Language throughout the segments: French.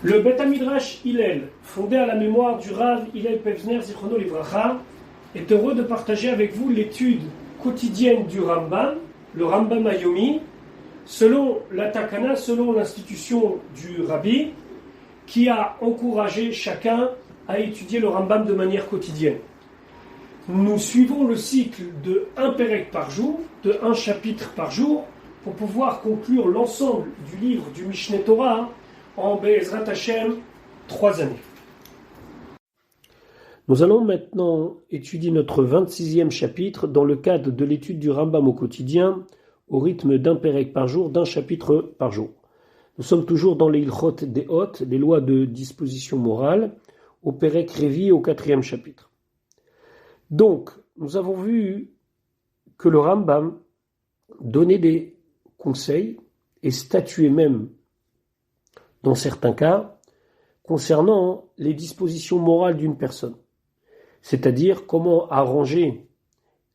Le Beth Midrash Hillel, fondé à la mémoire du Rav Hillel Pevzner Zichrono Livracha, est heureux de partager avec vous l'étude quotidienne du Rambam, le Rambam Ayomi, selon la Takana, selon l'institution du Rabbi, qui a encouragé chacun à étudier le Rambam de manière quotidienne. Nous suivons le cycle de un Pérec par jour, de un chapitre par jour, pour pouvoir conclure l'ensemble du livre du Mishneh Torah en Be'ezrat Hashem 3 années. Nous allons maintenant étudier notre 26e chapitre dans le cadre de l'étude du Rambam au quotidien, au rythme d'un Pérec par jour, d'un chapitre par jour. Nous sommes toujours dans les Ilchot Deot, les lois de disposition morale, au Pérec Révi, au 4e chapitre. Donc, nous avons vu que le Rambam donnait des conseils et statuait même, dans certains cas, concernant les dispositions morales d'une personne. C'est-à-dire comment arranger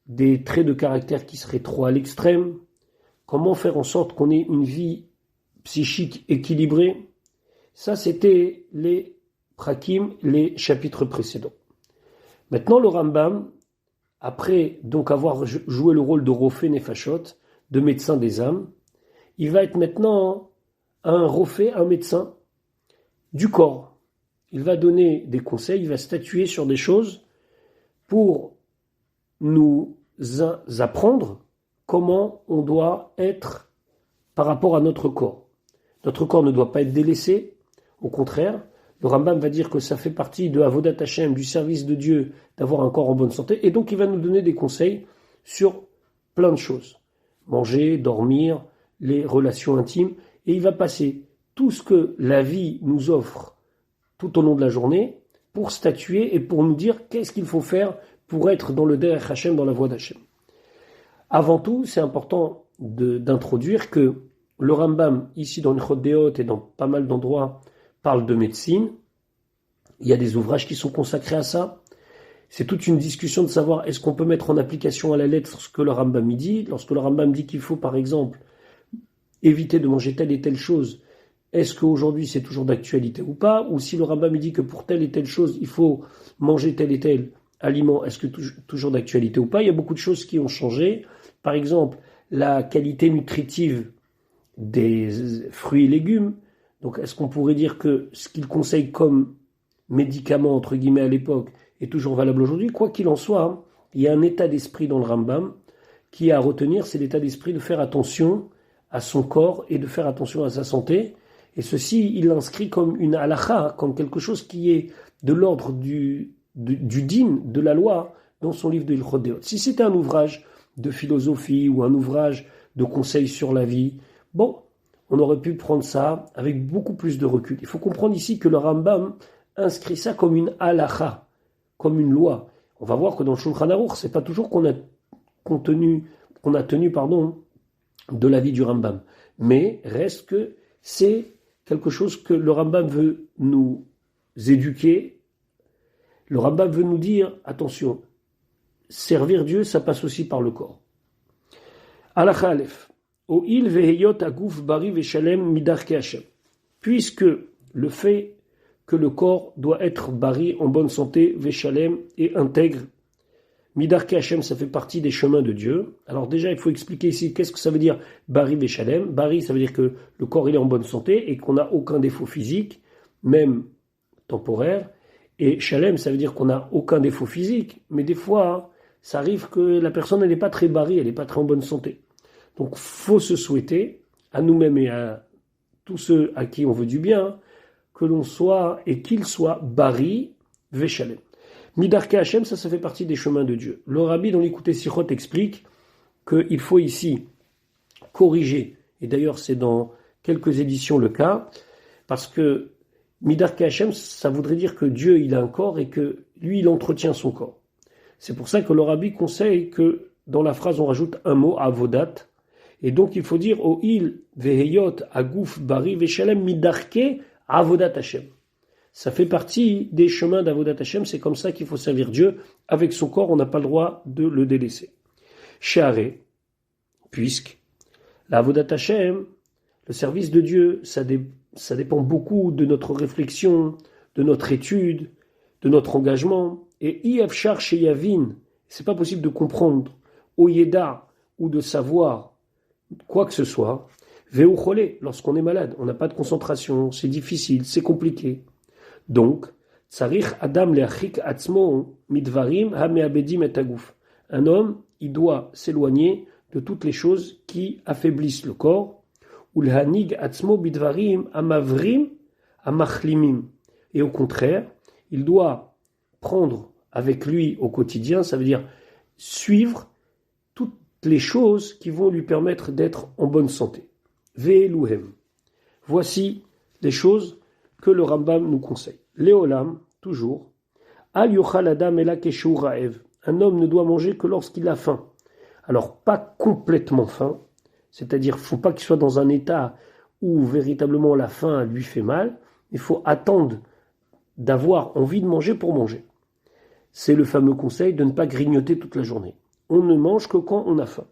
des traits de caractère qui seraient trop à l'extrême, comment faire en sorte qu'on ait une vie psychique équilibrée. Ça, c'était les prakim, les chapitres précédents. Maintenant, le Rambam, après donc avoir joué le rôle de Rofé Nefashot, de médecin des âmes, il va être maintenant un Rofé, un médecin du corps. Il va donner des conseils, il va statuer sur des choses pour nous apprendre comment on doit être par rapport à notre corps. Notre corps ne doit pas être délaissé, au contraire. Le Rambam va dire que ça fait partie de Avodat Hashem, du service de Dieu, d'avoir un corps en bonne santé. Et donc il va nous donner des conseils sur plein de choses. Manger, dormir, les relations intimes. Et il va passer tout ce que la vie nous offre tout au long de la journée pour statuer et pour nous dire qu'est-ce qu'il faut faire pour être dans le Derech Hashem, dans la voie d'Hashem. Avant tout, c'est important d'introduire que le Rambam, ici dans l'Ilchot Deot et dans pas mal d'endroits, parle de médecine. Il y a des ouvrages qui sont consacrés à ça. C'est toute une discussion de savoir est-ce qu'on peut mettre en application à la lettre ce que le Rambam dit. Lorsque le Rambam dit qu'il faut, par exemple, éviter de manger telle et telle chose, est-ce qu'aujourd'hui c'est toujours d'actualité ou pas? Ou si le Rambam dit que pour telle et telle chose, il faut manger tel et tel aliment, est-ce que toujours d'actualité ou pas? Il y a beaucoup de choses qui ont changé. Par exemple, la qualité nutritive des fruits et légumes. Donc, est-ce qu'on pourrait dire que ce qu'il conseille comme médicament, entre guillemets, à l'époque, est toujours valable aujourd'hui? Quoi qu'il en soit, hein, il y a un état d'esprit dans le Rambam qui est à retenir, c'est l'état d'esprit de faire attention à son corps et de faire attention à sa santé. Et ceci, il l'inscrit comme une halakha, comme quelque chose qui est de l'ordre du din, de la loi, dans son livre de Ilchot Deot. Si c'était un ouvrage de philosophie ou un ouvrage de conseils sur la vie, bon, on aurait pu prendre ça avec beaucoup plus de recul. Il faut comprendre ici que le Rambam inscrit ça comme une halakha, comme une loi. On va voir que dans le Shulchan Aruch, c'est pas toujours qu'on a tenu de l'avis du Rambam. Mais reste que c'est quelque chose que le Rambam veut nous éduquer. Le Rambam veut nous dire, attention, servir Dieu, ça passe aussi par le corps. Halakha Aleph. O'il veheyot aguf bari veshalem midarke Hashem. Puisque le fait que le corps doit être bari, en bonne santé, veshalem, et intègre, midarke Hashem, ça fait partie des chemins de Dieu. Alors déjà, il faut expliquer ici qu'est-ce que ça veut dire bari veshalem. Bari, ça veut dire que le corps il est en bonne santé et qu'on n'a aucun défaut physique, même temporaire. Et shalem, ça veut dire qu'on n'a aucun défaut physique, mais des fois, ça arrive que la personne elle n'est pas très bari, elle n'est pas très en bonne santé. Donc, faut se souhaiter, à nous-mêmes et à tous ceux à qui on veut du bien, que l'on soit et qu'il soit bari veshalem. Midarke Hashem, ça fait partie des chemins de Dieu. Le Rabbi, dans l'Écoutez Sichot, explique qu'il faut ici corriger, et d'ailleurs c'est dans quelques éditions le cas, parce que Midarke Hashem, ça voudrait dire que Dieu, il a un corps et que lui, il entretient son corps. C'est pour ça que le Rabbi conseille que dans la phrase, on rajoute un mot, avodat, et donc il faut dire O'il veheyot aguf bari veshalem midarke avodat Hashem. Ça fait partie des chemins d'avodat Hashem, c'est comme ça qu'il faut servir Dieu. Avec son corps, on n'a pas le droit de le délaisser. She'arei, puisque l'avodat Hashem, le service de Dieu, ça ça dépend beaucoup de notre réflexion, de notre étude, de notre engagement. Et Iafchar chez Yavin, c'est pas possible de comprendre Oyeda ou de savoir quoi que ce soit. Veucholé, lorsqu'on est malade, on n'a pas de concentration, c'est difficile, c'est compliqué. Donc, Tsarich Adam leachik atzmo midvarim hameabedim et aguf. Un homme, il doit s'éloigner de toutes les choses qui affaiblissent le corps. Ulhanig atzmo bidvarim amavrim amachlimim. Et au contraire, il doit prendre avec lui au quotidien, ça veut dire suivre toutes les choses qui vont lui permettre d'être en bonne santé. Ve'eluhem. Voici les choses que le Rambam nous conseille. Léolam, toujours. Al yochal adam ela keshu ra'ev. Un homme ne doit manger que lorsqu'il a faim. Alors, pas complètement faim, c'est-à-dire, il ne faut pas qu'il soit dans un état où véritablement la faim lui fait mal. Il faut attendre d'avoir envie de manger pour manger. C'est le fameux conseil de ne pas grignoter toute la journée. On ne mange que quand on a faim.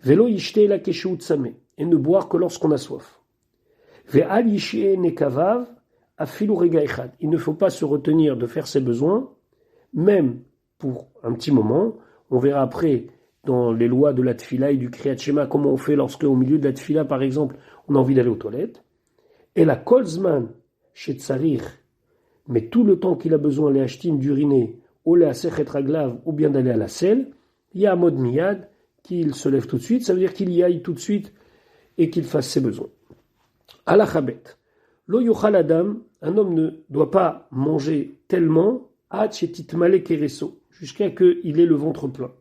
Velo yishte ela keshu tzame. Et ne boire que lorsqu'on a soif. Ve'al yishie nekavav afilu rega echad. Il ne faut pas se retenir de faire ses besoins, même pour un petit moment. On verra après dans les lois de la tfila et du kriyat shema comment on fait lorsque au milieu de la tfila par exemple on a envie d'aller aux toilettes. Et la kolzman chez tsarir, mais tout le temps qu'il a besoin les ashtim d'uriner, ou la sechet raglav ou bien d'aller à la selle, il y a un mode miyad qu'il se lève tout de suite, ça veut dire qu'il y aille tout de suite et qu'il fasse ses besoins. Alachabet. Lo yochal adam, un homme ne doit pas manger tellement, male kereso, jusqu'à qu'il ait le ventre plein.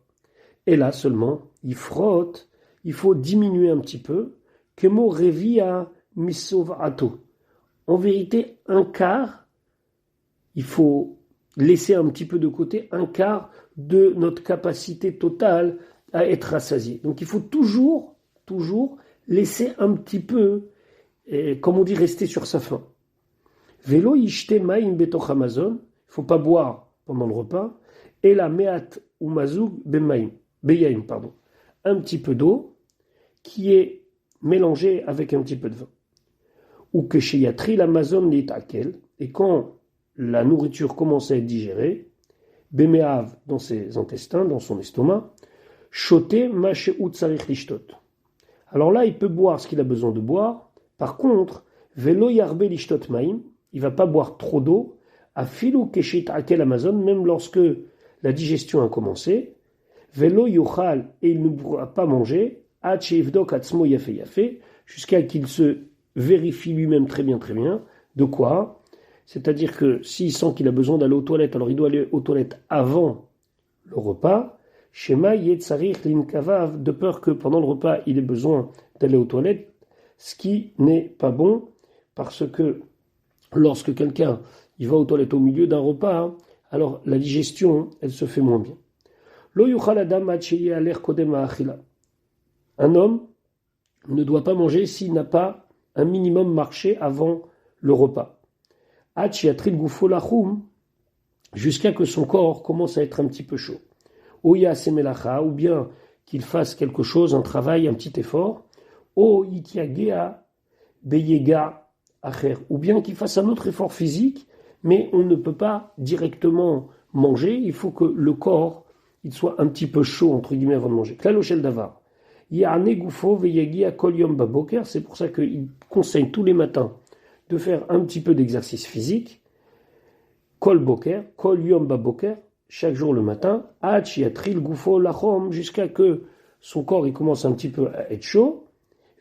Et là seulement, il frotte, il faut diminuer un petit peu, kemo revia misovato. En vérité, un quart, il faut laisser un petit peu de côté, un quart de notre capacité totale à être rassasié. Donc il faut toujours laisser un petit peu, comme on dit, rester sur sa faim. Velo yishte maim betoch Amazon, il ne faut pas boire pendant le repas, et la meat ou mazoug beyaim, pardon. Un petit peu d'eau qui est mélangée avec un petit peu de vin. Ou que chez Yatri l'Amazon l'itakel, et quand la nourriture commence à être digérée, bemeav dans ses intestins, dans son estomac, shoté mache ou tsarich lishtot. Alors là, il peut boire ce qu'il a besoin de boire. Par contre, velo yarbe lishtot maim, il va pas boire trop d'eau. Afilu keshit akel Amazon, même lorsque la digestion a commencé. Velo yochal, et il ne pourra pas manger. Ad sheivdok atzmo yafe yafe, jusqu'à qu'il se vérifie lui-même très bien. De quoi? C'est-à-dire que s'il sent qu'il a besoin d'aller aux toilettes, alors il doit aller aux toilettes avant le repas. Shema yetzarich linkavav, de peur que pendant le repas, il ait besoin d'aller aux toilettes, ce qui n'est pas bon, parce que lorsque quelqu'un il va aux toilettes au milieu d'un repas, alors la digestion, elle se fait moins bien. Lo yuchal adam ad sheyeh aler kodem ha'achila. Un homme ne doit pas manger s'il n'a pas un minimum marché avant le repas. Ad sheyatril gufo lachum, jusqu'à que son corps commence à être un petit peu chaud. Oya semelacha, ou bien qu'il fasse quelque chose, un travail, un petit effort. O itiagea beyega acher, ou bien qu'il fasse un autre effort physique, mais on ne peut pas directement manger, il faut que le corps il soit un petit peu chaud, entre guillemets, avant de manger. Klaloshel davar. Ya'ane gufo veyagia kol yom baboker, c'est pour ça qu'il conseille tous les matins de faire un petit peu d'exercice physique. Kol boker, kol yom baboker, chaque jour le matin, atril gufo lachom, jusqu'à que son corps il commence un petit peu à être chaud,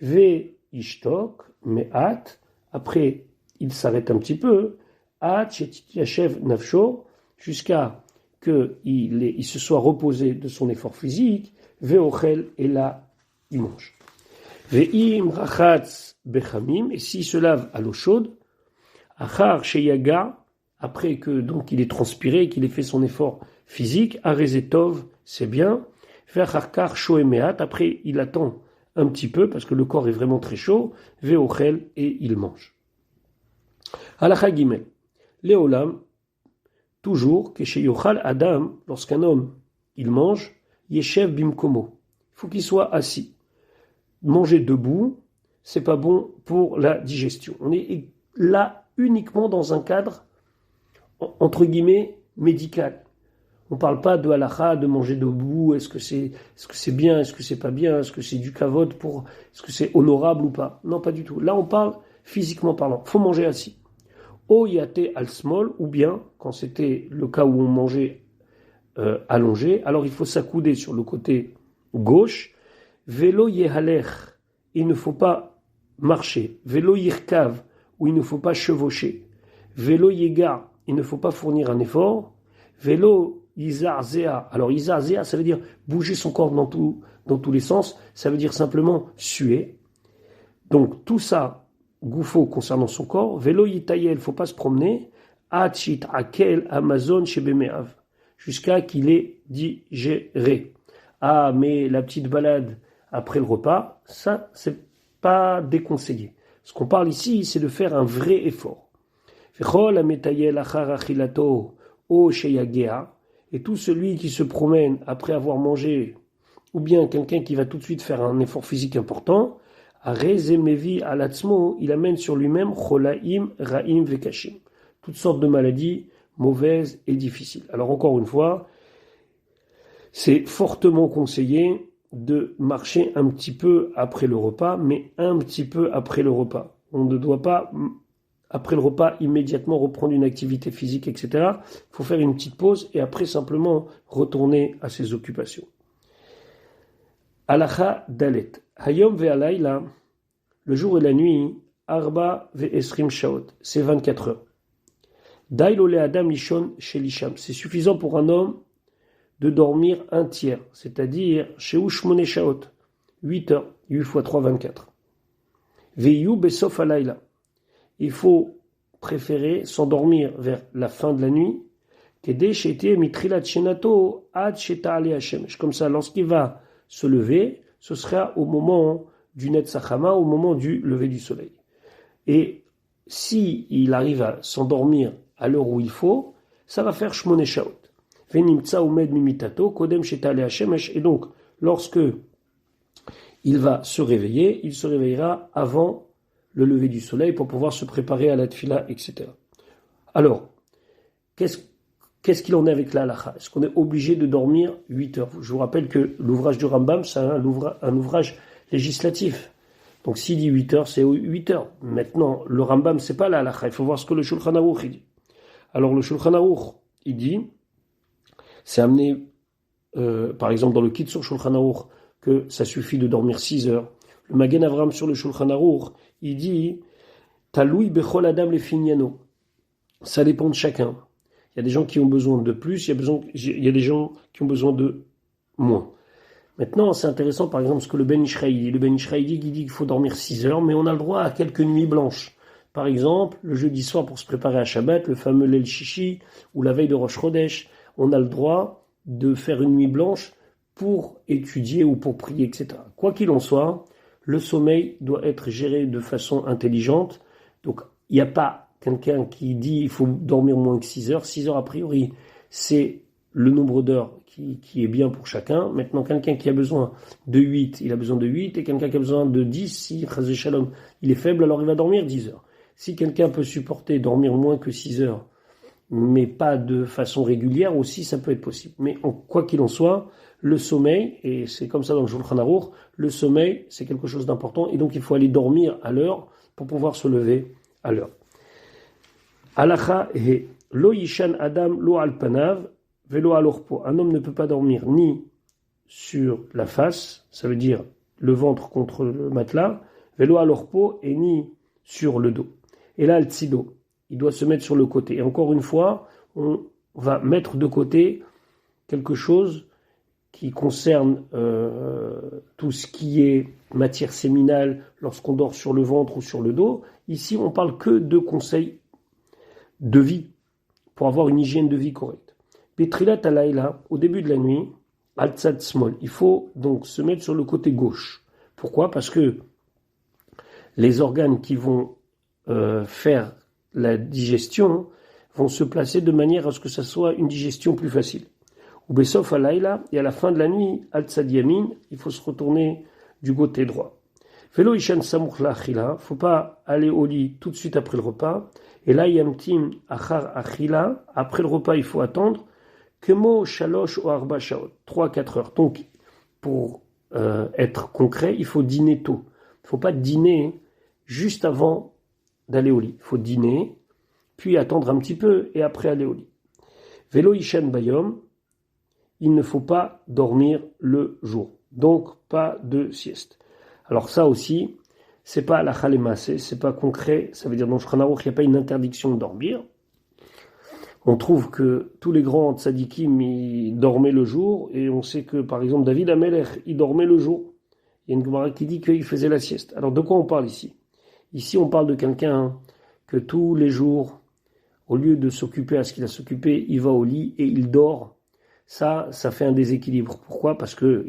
ve ishtok, me'at, après il s'arrête un petit peu, yachev nafsho, jusqu'à qu'il se soit reposé de son effort physique, ve ochel, et là il mange. Ve'im rachatz bechamim, et s'il se lave à l'eau chaude, achar sheyaga, après que donc il ait transpiré, qu'il ait fait son effort physique, arezetov, c'est bien. Ve'acharkar shoemeat, après il attend un petit peu parce que le corps est vraiment très chaud. Ve'ochel, et il mange. Halakha gimel. Léolam, toujours que chez yochal adam, lorsqu'un homme il mange, yeshev bimkomo. Il faut qu'il soit assis. Manger debout, c'est pas bon pour la digestion. On est là uniquement dans un cadre, entre guillemets, médical. On ne parle pas de halakha, de manger debout, est-ce que c'est bien, est-ce que c'est pas bien, est-ce que c'est du kavod, est-ce que c'est honorable ou pas. Non, pas du tout. Là, on parle physiquement parlant. Il faut manger assis. O yate al small, ou bien, quand c'était le cas où on mangeait allongé, alors il faut s'accouder sur le côté gauche. Velo yehalech, il ne faut pas marcher. Velo yirkav, où il ne faut pas chevaucher. Velo yega, il ne faut pas fournir un effort. Velo Izarzea. Alors Izarzea, ça veut dire bouger son corps dans tous les sens. Ça veut dire simplement suer. Donc tout ça, Goufo concernant son corps. Velo Yitayel, il ne faut pas se promener. Achit Akel Amazon chez Bemeav. Jusqu'à qu'il ait digéré. Ah, mais la petite balade après le repas, ça, c'est pas déconseillé. Ce qu'on parle ici, c'est de faire un vrai effort. Vechol Ametayel Achar Achilato O Sheyagea. Et tout celui qui se promène après avoir mangé, ou bien quelqu'un qui va tout de suite faire un effort physique important, Arezemevi alatzmo, il amène sur lui-même Cholaim, Raim, Vekashim. Toutes sortes de maladies mauvaises et difficiles. Alors encore une fois, c'est fortement conseillé de marcher un petit peu après le repas, mais un petit peu après le repas. On ne doit pas après le repas, immédiatement reprendre une activité physique, etc. Il faut faire une petite pause et après simplement retourner à ses occupations. Halacha dalet. Hayom ve'alayla, le jour et la nuit, arba ve'esrim shaot, c'est 24 heures. Dailo le adam lishon shelisham, c'est suffisant pour un homme de dormir un tiers, c'est-à-dire chez Ushmone shaot, 8 heures, 8 fois 3, 24. Ve'yu besof alayla. Il faut préférer s'endormir vers la fin de la nuit, comme ça, lorsqu'il va se lever, ce sera au moment du Netzachama, au moment du lever du soleil. Et si il arrive à s'endormir à l'heure où il faut, ça va faire Shmone Shaot. Et donc, lorsque il va se réveiller, il se réveillera avant le lever du soleil pour pouvoir se préparer à la tfila, etc. Alors, qu'est-ce qu'il en est avec la halakha? Est-ce qu'on est obligé de dormir 8 heures? Je vous rappelle que l'ouvrage du Rambam, c'est un ouvrage législatif. Donc s'il dit 8 heures, c'est 8 heures. Maintenant, le Rambam, c'est pas la halakha. Il faut voir ce que le Shulchan Aruch il dit. Alors le Shulchan Aruch, il dit, c'est amené, par exemple dans le Kitzur Shulchan Aruch, que ça suffit de dormir 6 heures. Le Magen Avram sur le Shulchan Aruch, il dit Taloui bechol adam le finyano. Ça dépend de chacun. Il y a des gens qui ont besoin de plus, il y a des gens qui ont besoin de moins. Maintenant, c'est intéressant, par exemple, ce que le Ben Ishraï dit. Le Ben Ishraï dit qu'il faut dormir 6 heures, mais on a le droit à quelques nuits blanches. Par exemple, le jeudi soir pour se préparer à Shabbat, le fameux Leil Shishi, ou la veille de Rosh Chodesh, on a le droit de faire une nuit blanche pour étudier ou pour prier, etc. Quoi qu'il en soit, le sommeil doit être géré de façon intelligente. Donc, il n'y a pas quelqu'un qui dit il faut dormir moins que 6 heures. 6 heures, a priori, c'est le nombre d'heures qui est bien pour chacun. Maintenant, quelqu'un qui a besoin de 8, il a besoin de 8. Et quelqu'un qui a besoin de 10, si Chazé Shalom, il est faible, alors il va dormir 10 heures. Si quelqu'un peut supporter dormir moins que 6 heures, mais pas de façon régulière, aussi, ça peut être possible. Mais quoi qu'il en soit, le sommeil, et c'est comme ça dans le Shulchan Aruch, le sommeil, c'est quelque chose d'important, et donc il faut aller dormir à l'heure pour pouvoir se lever à l'heure. Halacha he lo yishan adam lo al panav velo al orpo. Un homme ne peut pas dormir ni sur la face, ça veut dire le ventre contre le matelas, velo al orpo, et ni sur le dos. Et là, le tsido, il doit se mettre sur le côté. Et encore une fois, on va mettre de côté quelque chose qui concerne tout ce qui est matière séminale lorsqu'on dort sur le ventre ou sur le dos. Ici, on parle que de conseils de vie pour avoir une hygiène de vie correcte. Petrilat alayla, au début de la nuit, al-tzad smol, il faut donc se mettre sur le côté gauche. Pourquoi? Parce que les organes qui vont faire la digestion vont se placer de manière à ce que ça soit une digestion plus facile. Ou besof alayla, et à la fin de la nuit, al-tzad yamin, il faut se retourner du côté droit. Velo ishan samouk la achila, faut pas aller au lit tout de suite après le repas. Et là, yamtim achar achila, après le repas, il faut attendre. Kemo shalosh ou arba shaot, 3-4 heures. Donc, pour être concret, il faut dîner tôt. Il ne faut pas dîner juste avant d'aller au lit. Il faut dîner, puis attendre un petit peu et après aller au lit. Velo ishan bayom, il ne faut pas dormir le jour. Donc, pas de sieste. Alors ça aussi, c'est pas la chalema, c'est pas concret. Ça veut dire dans le Shulchan Aruch, il n'y a pas une interdiction de dormir. On trouve que tous les grands tzadikim, ils dormaient le jour, et on sait que, par exemple, David Amelech, il dormait le jour. Il y a une Gemara qui dit qu'il faisait la sieste. Alors, de quoi on parle ici? Ici, on parle de quelqu'un que tous les jours, au lieu de s'occuper à ce qu'il a s'occupé, il va au lit et il dort. Ça fait un déséquilibre. Pourquoi? Parce que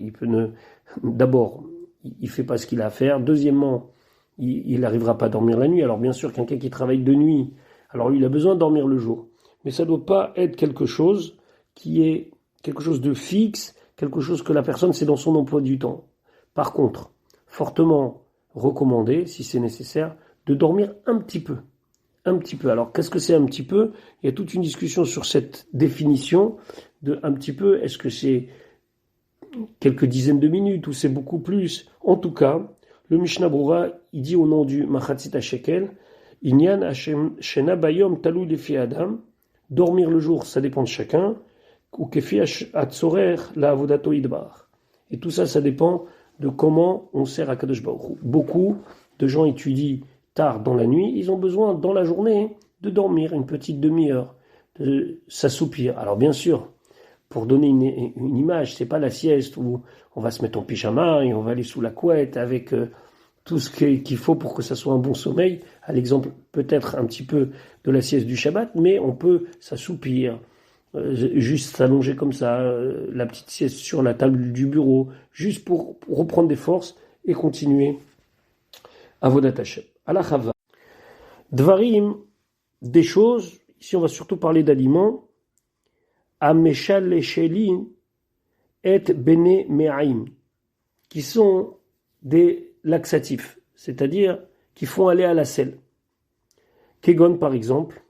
d'abord, il fait pas ce qu'il a à faire. Deuxièmement, il n'arrivera pas à dormir la nuit. Alors, bien sûr, quelqu'un qui travaille de nuit, alors lui, il a besoin de dormir le jour. Mais ça ne doit pas être quelque chose qui est quelque chose de fixe, quelque chose que la personne, c'est dans son emploi du temps. Par contre, fortement recommandé, si c'est nécessaire, de dormir un petit peu. Un petit peu. Alors, qu'est-ce que c'est un petit peu? Il y a toute une discussion sur cette définition de un petit peu. Est-ce que c'est quelques dizaines de minutes ou c'est beaucoup plus? En tout cas, le Mishnah Brura, il dit au nom du Machatzit HaShekel, Inyan Hashem Shena Bayom Talou Lefi Adam, dormir le jour, ça dépend de chacun, ou Kefi Atzorer la Avodato Idbar. Et tout ça, ça dépend de comment on sert à Kadosh Baruch Hu. Beaucoup de gens étudient tard dans la nuit, ils ont besoin dans la journée de dormir une petite demi-heure, de s'assoupir. Alors bien sûr, pour donner une image, c'est pas la sieste où on va se mettre en pyjama et on va aller sous la couette avec tout ce qu'il faut pour que ça soit un bon sommeil, à l'exemple peut-être un petit peu de la sieste du Shabbat, mais on peut s'assoupir, juste s'allonger comme ça, la petite sieste sur la table du bureau, juste pour reprendre des forces et continuer à Avodat Hashem. Allah Chava. Dvarim, des choses, ici on va surtout parler d'aliments, Ameshal Lesheli et Bene Me'aim, qui sont des laxatifs, c'est-à-dire qui font aller à la selle. Kegon par exemple,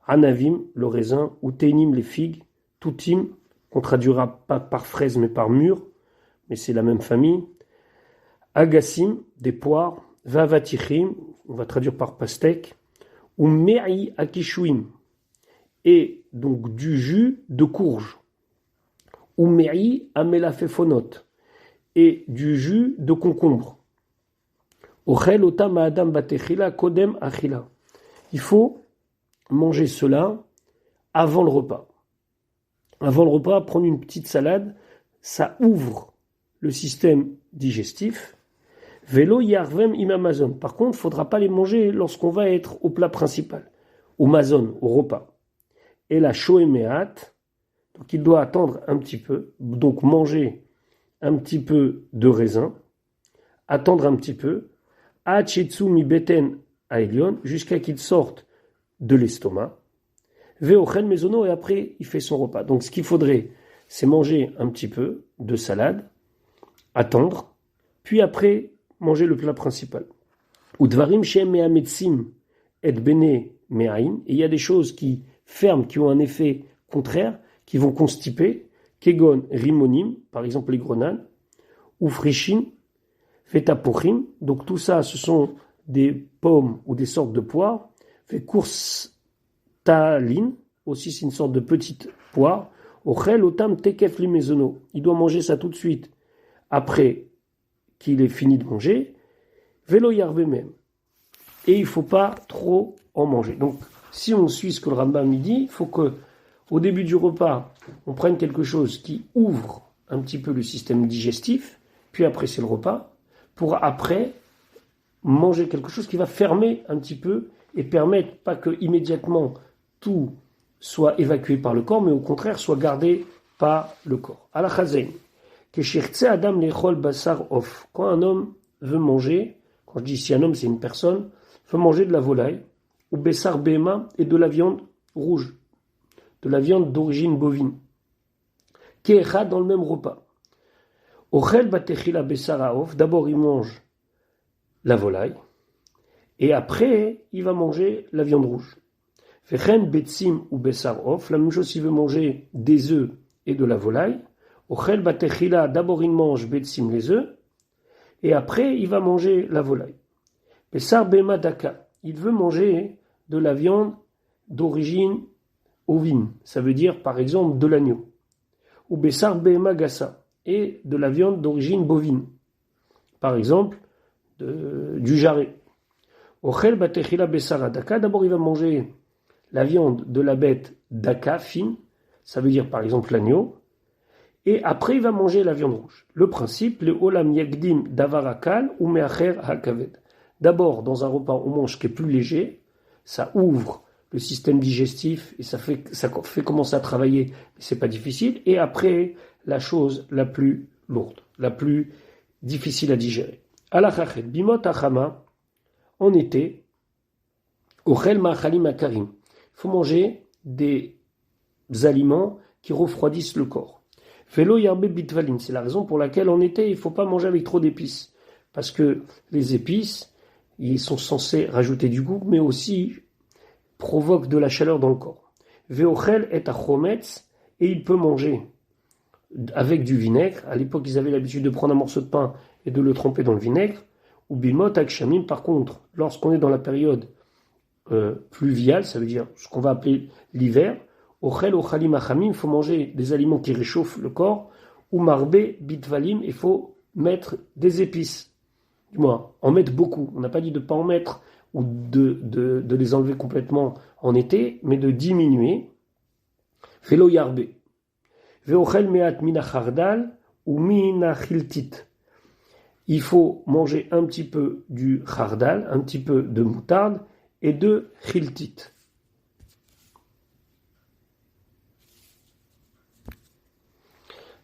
Anavim, le raisin, ou Ténim, les figues, Toutim, qu'on traduira pas par fraise mais par mûr, mais c'est la même famille, Agassim, des poires, Vavatichim, on va traduire par pastèque, ou Me'i Akishuim, et donc du jus de courge, ou Me'i Amelafefonot, et du jus de concombre. Ochel otam adam batechila kodem achila. Il faut manger cela avant le repas. Avant le repas, prendre une petite salade, ça ouvre le système digestif. Velo yarvem imamazon. Par contre, il ne faudra pas les manger lorsqu'on va être au plat principal, au mazon, au repas. Et la shoemeat, donc il doit attendre un petit peu, donc manger un petit peu de raisin, attendre un petit peu, Achetsu mi beten aelion, jusqu'à qu'il sorte de l'estomac, veochen mezono, et après il fait son repas. Donc ce qu'il faudrait, c'est manger un petit peu de salade, attendre, puis après manger le plat principal. Udvarim shem me'ametsim et bene me'ain, et il y a des choses qui ferment, qui ont un effet contraire, qui vont constiper, kegon rimonim, par exemple les grenades, ou frishin, fetapochim, donc tout ça, ce sont des pommes ou des sortes de poires, fait course talin, aussi c'est une sorte de petite poire, ochel otam tekef limezono, il doit manger ça tout de suite, après qu'il ait fini de manger, velo yarve même, et il ne faut pas trop en manger. Donc, si on suit ce que le Rambam dit, il faut que au début du repas, on prenne quelque chose qui ouvre un petit peu le système digestif, puis après c'est le repas, pour après manger quelque chose qui va fermer un petit peu et permettre pas que immédiatement tout soit évacué par le corps, mais au contraire soit gardé par le corps. À la chazen, que adam lechol basar off. Quand un homme veut manger, quand je dis si un homme c'est une personne, veut manger de la volaille, ou bessar bema, et de la viande rouge, de la viande d'origine bovine, kecha dans le même repas. Ochel batechila bessar aof, d'abord il mange la volaille. Et après, il va manger la viande rouge. Vechen betsim ou bessar off, la même chose s'il veut manger des œufs et de la volaille. Ochel batechila, d'abord il mange betsim les œufs, et après il va manger la volaille. Bessar bema daka, il veut manger de la viande d'origine ovine, ça veut dire par exemple de l'agneau. Ou bessar bema gassa, et de la viande d'origine bovine, par exemple du jarret. Ochel batechila bessar daka, d'abord il va manger la viande de la bête daka, fine, ça veut dire par exemple l'agneau, et après il va manger la viande rouge. Le principe, le olam yagdim davarakal ou meacher hakaved. D'abord, dans un repas, on mange ce qui est plus léger, ça ouvre le système digestif et ça fait commencer à travailler, mais c'est pas difficile. Et après, la chose la plus lourde, la plus difficile à digérer. Alachachet, bimot achama, en été, ochel ma'achalim akarim. Il faut manger des aliments qui refroidissent le corps. Velo yarbe bitvalin, c'est la raison pour laquelle en été, il ne faut pas manger avec trop d'épices. Parce que les épices, ils sont censés rajouter du goût, mais aussi provoquent de la chaleur dans le corps. Veochel et achometz, et il peut manger avec du vinaigre. À l'époque, ils avaient l'habitude de prendre un morceau de pain et de le tremper dans le vinaigre. Ou bimot akshamim, par contre, lorsqu'on est dans la période pluviale, ça veut dire ce qu'on va appeler l'hiver, ochel ochalim achamim, il faut manger des aliments qui réchauffent le corps. Ou marbe bitvalim, il faut mettre des épices. Du moins, en mettre beaucoup. On n'a pas dit de ne pas en mettre ou de les enlever complètement en été, mais de diminuer. Velo yarbe. Veochel meat mina chardal ou mina chiltit. Il faut manger un petit peu du chardal, un petit peu de moutarde et de chiltit.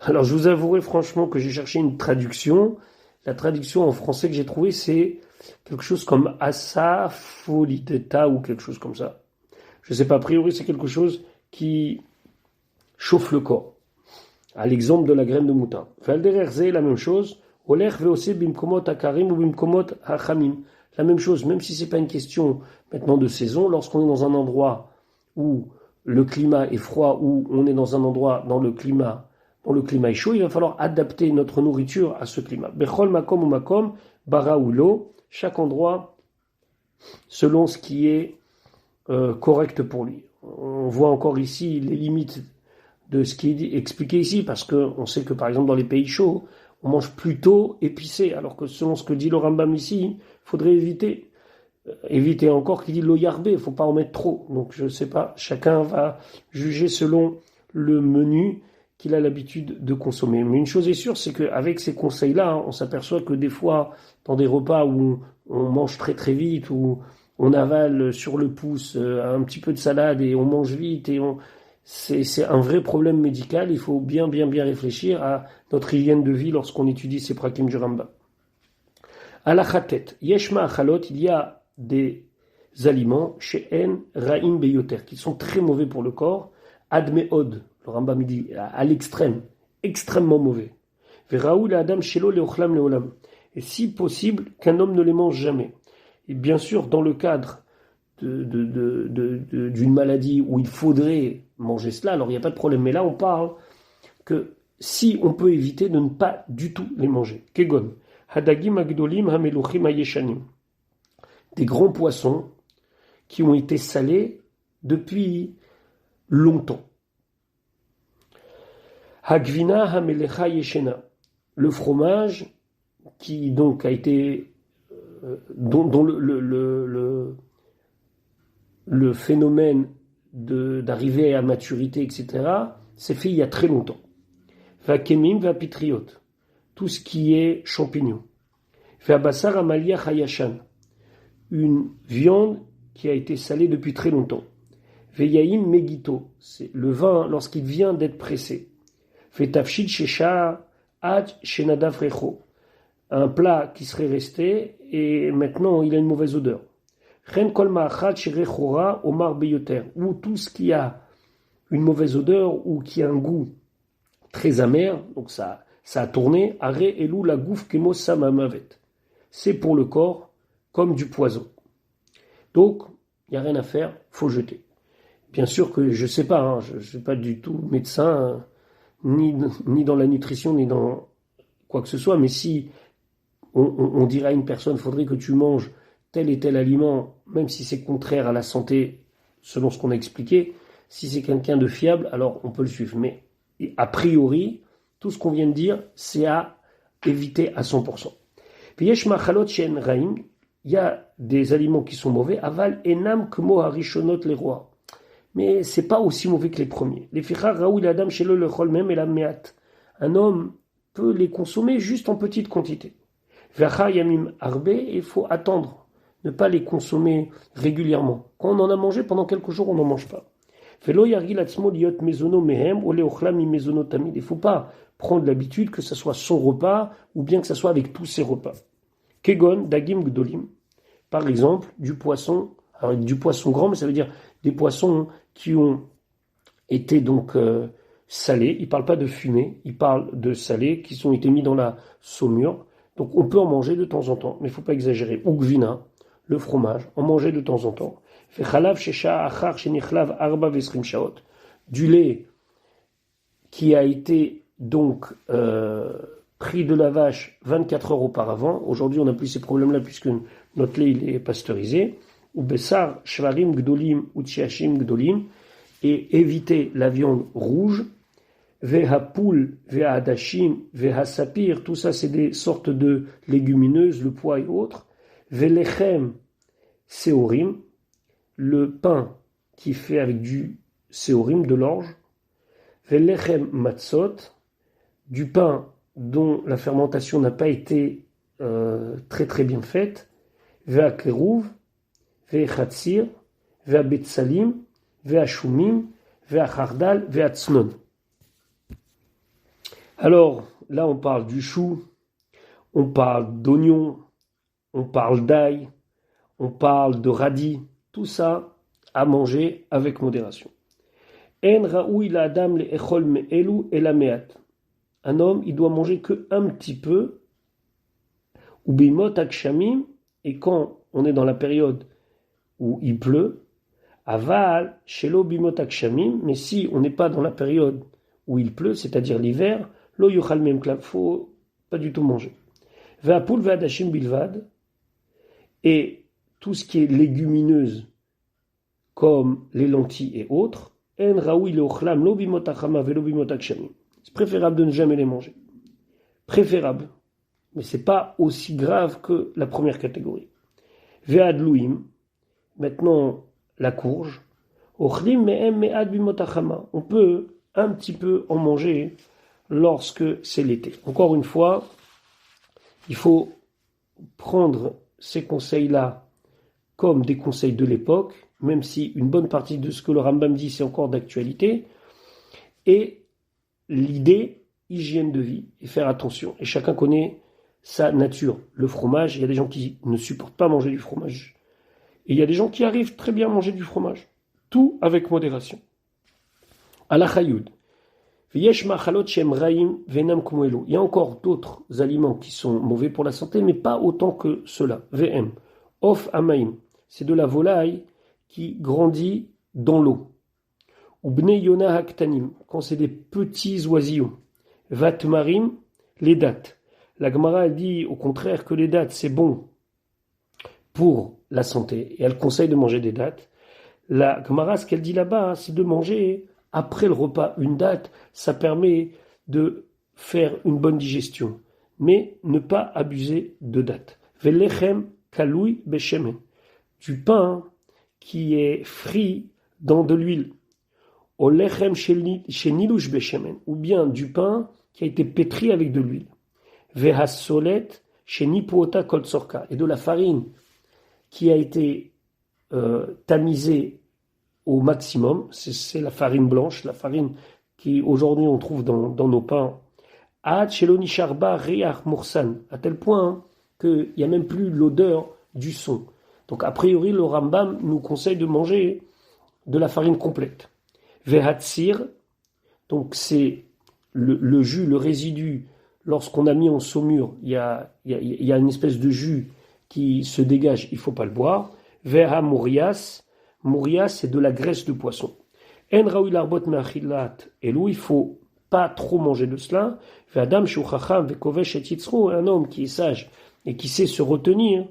Alors, je vous avouerai franchement que j'ai cherché une traduction. La traduction en français que j'ai trouvée, c'est quelque chose comme asafoliteta ou quelque chose comme ça. Je ne sais pas, a priori, c'est quelque chose qui chauffe le corps. À l'exemple de la graine de moutarde. Valdererzé, la même chose. Oler veose bimkomot akarim ou bimkomot hachamim. La même chose, même si c'est pas une question maintenant de saison, lorsqu'on est dans un endroit où le climat est froid, où on est dans un endroit dans le climat est chaud, il va falloir adapter notre nourriture à ce climat. Bechol makom ou makom, bara ou lo, chaque endroit selon ce qui est correct pour lui. On voit encore ici les limites de ce qui est expliqué ici, parce qu'on sait que par exemple dans les pays chauds, on mange plutôt épicé, alors que selon ce que dit le Rambam ici, il faudrait éviter encore qu'il dit lo yarbé, il ne faut pas en mettre trop. Donc je ne sais pas, chacun va juger selon le menu qu'il a l'habitude de consommer. Mais une chose est sûre, c'est qu'avec ces conseils-là, on s'aperçoit que des fois, dans des repas où on mange très très vite, où on avale sur le pouce un petit peu de salade et on mange vite, c'est un vrai problème médical. Il faut bien réfléchir à notre hygiène de vie lorsqu'on étudie ces prakim du Rambam. Alachatet, yeshma achalot, il y a des aliments, she'en ra'im beyoter, qui sont très mauvais pour le corps, admeod, le Rambam dit à l'extrême, extrêmement mauvais. Veraoul adam shelo leochlam leolam. Et si possible, qu'un homme ne les mange jamais. Et bien sûr, dans le cadre d'une maladie où il faudrait manger cela, alors il n'y a pas de problème. Mais là, on parle que si on peut éviter de ne pas du tout les manger. Kegon, hadagim agdolim hameluchim ayeshanim. Des grands poissons qui ont été salés depuis longtemps. Hagvina hamelecha yeshena, le fromage qui donc a été dont le phénomène d'arriver à maturité, etc., s'est fait il y a très longtemps. Vakemim vapitriot, tout ce qui est champignons. Vabassar amalia hayashan, une viande qui a été salée depuis très longtemps. Veyaim megito, c'est le vin lorsqu'il vient d'être pressé. Vetafshid shesha ad shenadav recho, un plat qui serait resté et maintenant il a une mauvaise odeur. Ren kol ma'achat sherechora omar beyoter, ou tout ce qui a une mauvaise odeur ou qui a un goût très amer, donc ça a tourné. Are elou la gouf kemo samamavet, c'est pour le corps comme du poison. Donc, il n'y a rien à faire, faut jeter. Bien sûr que je ne sais pas, je ne suis pas du tout médecin, ni dans la nutrition, ni dans quoi que ce soit, mais si on dirait à une personne, il faudrait que tu manges tel et tel aliment, même si c'est contraire à la santé, selon ce qu'on a expliqué, si c'est quelqu'un de fiable, alors on peut le suivre. Mais a priori, tout ce qu'on vient de dire, c'est à éviter à 100%. Il y a des aliments qui sont mauvais, aval enam kmo harishonot les rois. Mais c'est pas aussi mauvais que les premiers. Les fichar raoul adam shelo le chol même et la meat. Un homme peut les consommer juste en petite quantité. Vachar yamim arbe, il faut attendre, ne pas les consommer régulièrement. Quand on en a mangé pendant quelques jours, on n'en mange pas. Velo yargil atzmo liot mezono mehem ole ochlam mezono tamid. Il faut pas prendre l'habitude que ce soit son repas ou bien que ce soit avec tous ses repas. Kegon dagim gdolim. Par exemple, du poisson, alors du poisson grand, mais ça veut dire des poissons qui ont été donc salés. Il ne parle pas de fumée, il parle de salés qui ont été mis dans la saumure. Donc on peut en manger de temps en temps, mais il ne faut pas exagérer. Ou gvina, le fromage, en manger de temps en temps. Du lait qui a été donc pris de la vache 24 heures auparavant. Aujourd'hui, on n'a plus ces problèmes-là puisque notre lait il est pasteurisé. Ou bessar shvarim gdolim ou tchiachim gdolim, et éviter la viande rouge. Vehapoul, vehadashim, vehasapir, tout ça c'est des sortes de légumineuses, le pois et autres. Velechem seorim, le pain qui fait avec du seorim, de l'orge. Velechem matzot, du pain dont la fermentation n'a pas été très très bien faite. Vehakerouv, vehachatzir, vehabetsalim, vehashumim, vehachardal, vehatznon. Alors, là, on parle du chou, on parle d'oignon, on parle d'ail, on parle de radis, tout ça à manger avec modération. En raoui la adam le echol me elu et la meat. Un homme, il doit manger que un petit peu, ou bimot akshamim, et quand on est dans la période où il pleut, aval shelo bimot akshamim, mais si on n'est pas dans la période où il pleut, c'est-à-dire l'hiver, lo yochal mem klav, faut pas du tout manger. Ve'apul ve'adashim bilvad, et tout ce qui est légumineuse, comme les lentilles et autres, en raoui le ochlam lo bimot achama ve'lo bimot akshamim. C'est préférable de ne jamais les manger. Préférable. Mais c'est pas aussi grave que la première catégorie. Ve'adlouim, maintenant la courge, ochlim me'em me'ad bimot achama. On peut un petit peu en manger lorsque c'est l'été. Encore une fois, il faut prendre ces conseils-là comme des conseils de l'époque, même si une bonne partie de ce que le Rambam dit, c'est encore d'actualité, et l'idée, hygiène de vie, et faire attention. Et chacun connaît sa nature. Le fromage, il y a des gens qui ne supportent pas manger du fromage. Et il y a des gens qui arrivent très bien à manger du fromage. Tout avec modération. Alachayoud. Il y a encore d'autres aliments qui sont mauvais pour la santé, mais pas autant que ceux-là. VM. Of amaim. C'est de la volaille qui grandit dans l'eau. Ou bnei yona haktanim. Quand c'est des petits oisillons. Vatmarim, les dattes. La Gemara dit au contraire que les dattes c'est bon pour la santé. Et elle conseille de manger des dattes. La Gemara, ce qu'elle dit là-bas, c'est de manger après le repas une date, ça permet de faire une bonne digestion, mais ne pas abuser de date. Velechem kaloui beshemen, du pain qui est frit dans de l'huile. Olechem shenilush beshemen, ou bien du pain qui a été pétri avec de l'huile. Vehasolet shenipuota kol tzorka, et de la farine qui a été tamisée au maximum, c'est la farine blanche, la farine qui aujourd'hui on trouve dans nos pains, à tel point qu'il n'y a même plus l'odeur du son. Donc a priori le Rambam nous conseille de manger de la farine complète. Vehatsir, donc c'est le jus, le résidu, lorsqu'on a mis en saumure, il y a une espèce de jus qui se dégage, il ne faut pas le boire. Veha mourias, mourias c'est de la graisse de poisson. En raoui larbot me'achilat elou, il faut pas trop manger de cela. Ve'adam shu chacham ve'kovesh et yitzro, un homme qui est sage et qui sait se retenir,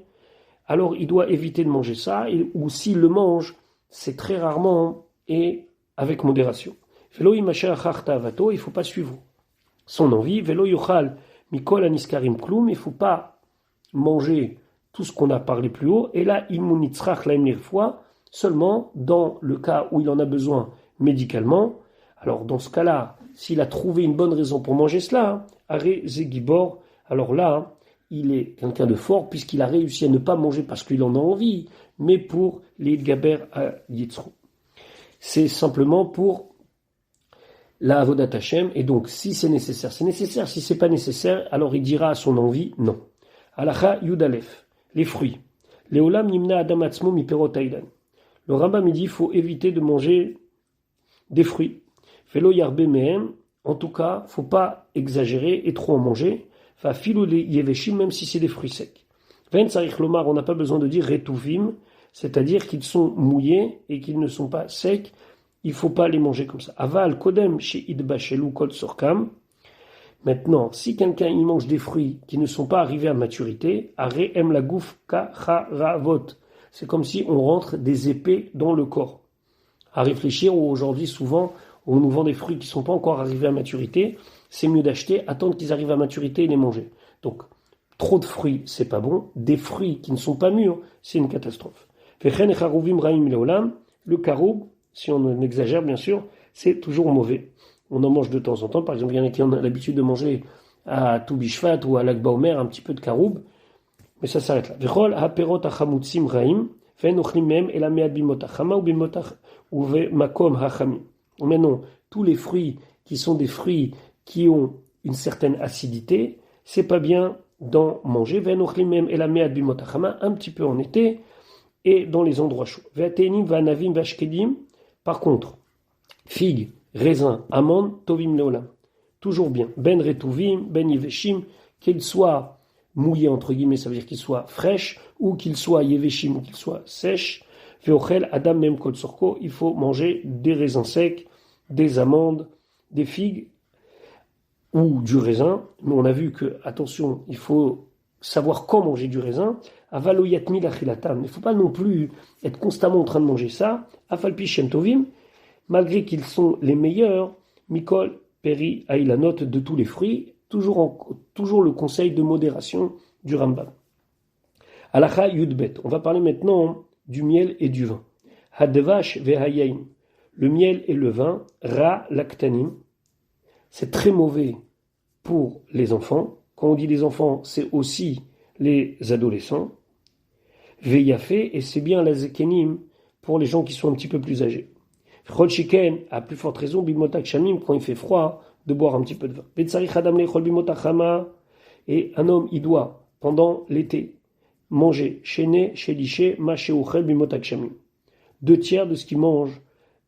alors il doit éviter de manger ça, ou s'il le mange, c'est très rarement et avec modération. Velo imasher acharta avato, il ne faut pas suivre son envie. Velo yochal mikol aniskarim klum, il ne faut pas manger tout ce qu'on a parlé plus haut. Et là, immunitzrach laim nirfoa, seulement dans le cas où il en a besoin médicalement. Alors dans ce cas-là, s'il a trouvé une bonne raison pour manger cela, are zegibor, alors là, il est quelqu'un de fort puisqu'il a réussi à ne pas manger parce qu'il en a envie, mais pour les gaber à Yitzro. C'est simplement pour la Avodat Hashem, et donc si c'est nécessaire, c'est nécessaire. Si c'est pas nécessaire, alors il dira à son envie non. Halacha Yudalef, les fruits. Leolam nimna adam atzmo mi perot hailan. Le Rambam dit il faut éviter de manger des fruits. Velo yarbe mehem, en tout cas, faut pas exagérer et trop en manger. Fa filou les yeveshim, même si c'est des fruits secs. Ven sarich lomar, on n'a pas besoin de dire retuvim, c'est-à-dire qu'ils sont mouillés et qu'ils ne sont pas secs. Il ne faut pas les manger comme ça. Aval kodem chez idbashelu kol sorkam. Maintenant, si quelqu'un il mange des fruits qui ne sont pas arrivés à maturité, are em la gouf kacharavot. C'est comme si on rentre des épées dans le corps. À réfléchir, aujourd'hui souvent on nous vend des fruits qui ne sont pas encore arrivés à maturité. C'est mieux d'acheter, attendre qu'ils arrivent à maturité et les manger. Donc, trop de fruits, c'est pas bon. Des fruits qui ne sont pas mûrs, c'est une catastrophe. Le caroub, si on exagère bien sûr, c'est toujours mauvais. On en mange de temps en temps. Par exemple, il y en a qui ont l'habitude de manger à Toubishvat ou à Lag Baomer un petit peu de caroub. Mais ça s'arrête là. Mais non, tous les fruits qui sont des fruits qui ont une certaine acidité, c'est pas bien d'en manger. Un petit peu en été et dans les endroits chauds. Par contre, figues, raisins, amandes, tovim leolam. Toujours bien. Ben retuvim, ben yeveshim, qu'ils soient mouillés entre guillemets, ça veut dire qu'ils soient fraîches, ou qu'ils soient yeveshim, ou qu'ils soient sèches. Veochel adam mem kol sorko, il faut manger des raisins secs, des amandes, des figues, ou du raisin. Mais on a vu que, attention, il faut savoir quand manger du raisin. Avaloyatmi lachilatam. Il ne faut pas non plus être constamment en train de manger ça. Afalpi shem tovim, malgré qu'ils sont les meilleurs, mikol peri ailanot de tous les fruits, toujours le conseil de modération du Rambam. Halacha yudbet. On va parler maintenant du miel et du vin. Hadvash vehayain. Le miel et le vin, ra lactanim. C'est très mauvais pour les enfants. Quand on dit les enfants, c'est aussi les adolescents. Veyafé, et c'est bien la zekenim pour les gens qui sont un petit peu plus âgés. Chol shiken, à plus forte raison, bimotak shamim, quand il fait froid, de boire un petit peu de vin. Betsarich adam lechol bimotak chama, et un homme, il doit, pendant l'été, manger chéné, chéliché, maché uchel bimotak shamim. 2/3 de ce qu'il mange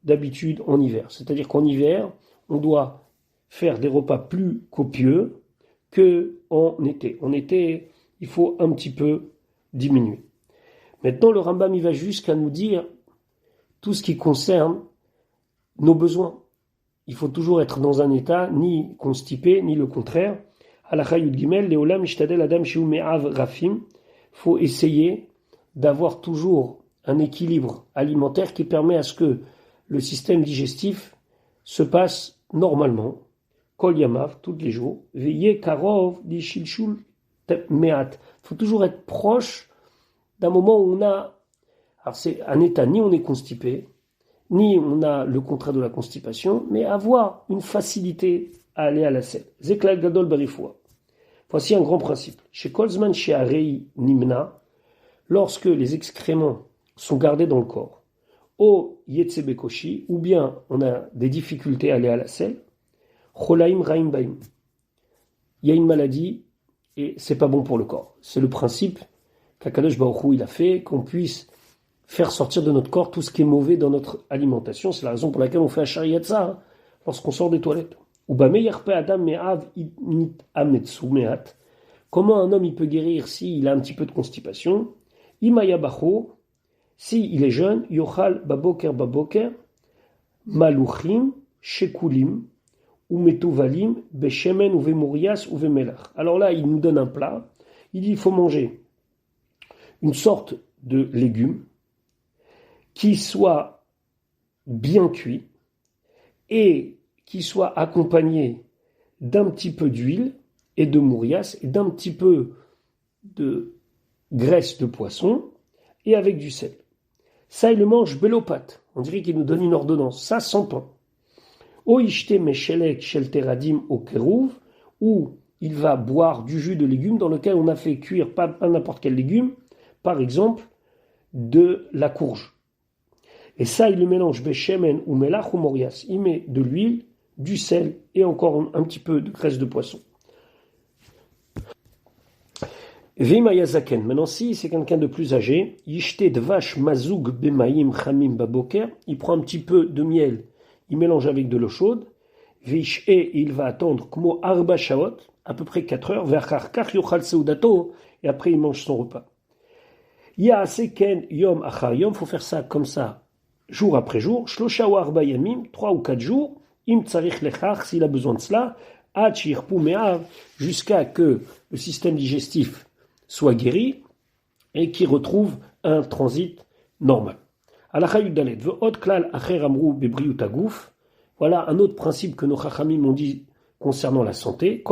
d'habitude en hiver. C'est-à-dire qu'en hiver, on doit faire des repas plus copieux que en été. En été, il faut un petit peu diminuer. Maintenant, le Rambam il va jusqu'à nous dire tout ce qui concerne nos besoins. Il faut toujours être dans un état ni constipé, ni le contraire. Halacha Yud Gimel, Leolam Ishtadel Adam Shiu Me'av Rafim. Faut essayer d'avoir toujours un équilibre alimentaire qui permet à ce que le système digestif se passe normalement. Kol Yamav, tous les jours. Veillez Karov, di Shilshul Me'at. Il faut toujours être proche d'un moment où on a, alors c'est un état, ni on est constipé, ni on a le contraire de la constipation, mais avoir une facilité à aller à la selle. Zeklal Gadol Barifoua. Voici un grand principe. Chez Kolzman, chez Arei Nimna, lorsque les excréments sont gardés dans le corps, au Yetsebekoshi, ou bien on a des difficultés à aller à la selle, Cholaim Raim Baim. Il y a une maladie et c'est pas bon pour le corps. C'est le principe qu'Akadosh Baruch Hu il a fait, qu'on puisse faire sortir de notre corps tout ce qui est mauvais dans notre alimentation. C'est la raison pour laquelle on fait un shariatza lorsqu'on sort des toilettes. Comment un homme il peut guérir s'il a un petit peu de constipation? Imaya bacho, s'il est jeune, yochal baboker, maluchim, shekulim, ou metuvalim, beshemen, ou vemourias, ou vemelach. Alors là, il nous donne un plat. Il dit il faut manger une sorte de légume qui soit bien cuit et qui soit accompagné d'un petit peu d'huile et de mourias et d'un petit peu de graisse de poisson et avec du sel. Ça, il le mange belopate. On dirait qu'il nous donne une ordonnance. Ça, sans pain. O ishte meshelek shel teradim au kerouv, où il va boire du jus de légumes dans lequel on a fait cuire pas n'importe quel légume, par exemple de la courge. Et ça, il le mélange beshemen ou melach ou morias. Il met de l'huile, du sel et encore un petit peu de graisse de poisson. Vimayazaken. Maintenant, si c'est quelqu'un de plus âgé, yishte dvash mazoug bemaim chamim baboker, il prend un petit peu de miel, il mélange avec de l'eau chaude. Vish et il va attendre comme arba shaot, à peu près 4 heures, vers kach yochal seudato, et après il mange son repas. Ya seken yom achar yom, faut faire ça comme ça, jour après jour. Shlosha ou arba yamim, 3 ou 4 jours. Im tsarich lechach, s'il a besoin de cela. Ad shirpu me'av, jusqu'à que le système digestif soit guéri et qui retrouve un transit normal. Voilà un autre principe que nos chachamim ont dit concernant la santé.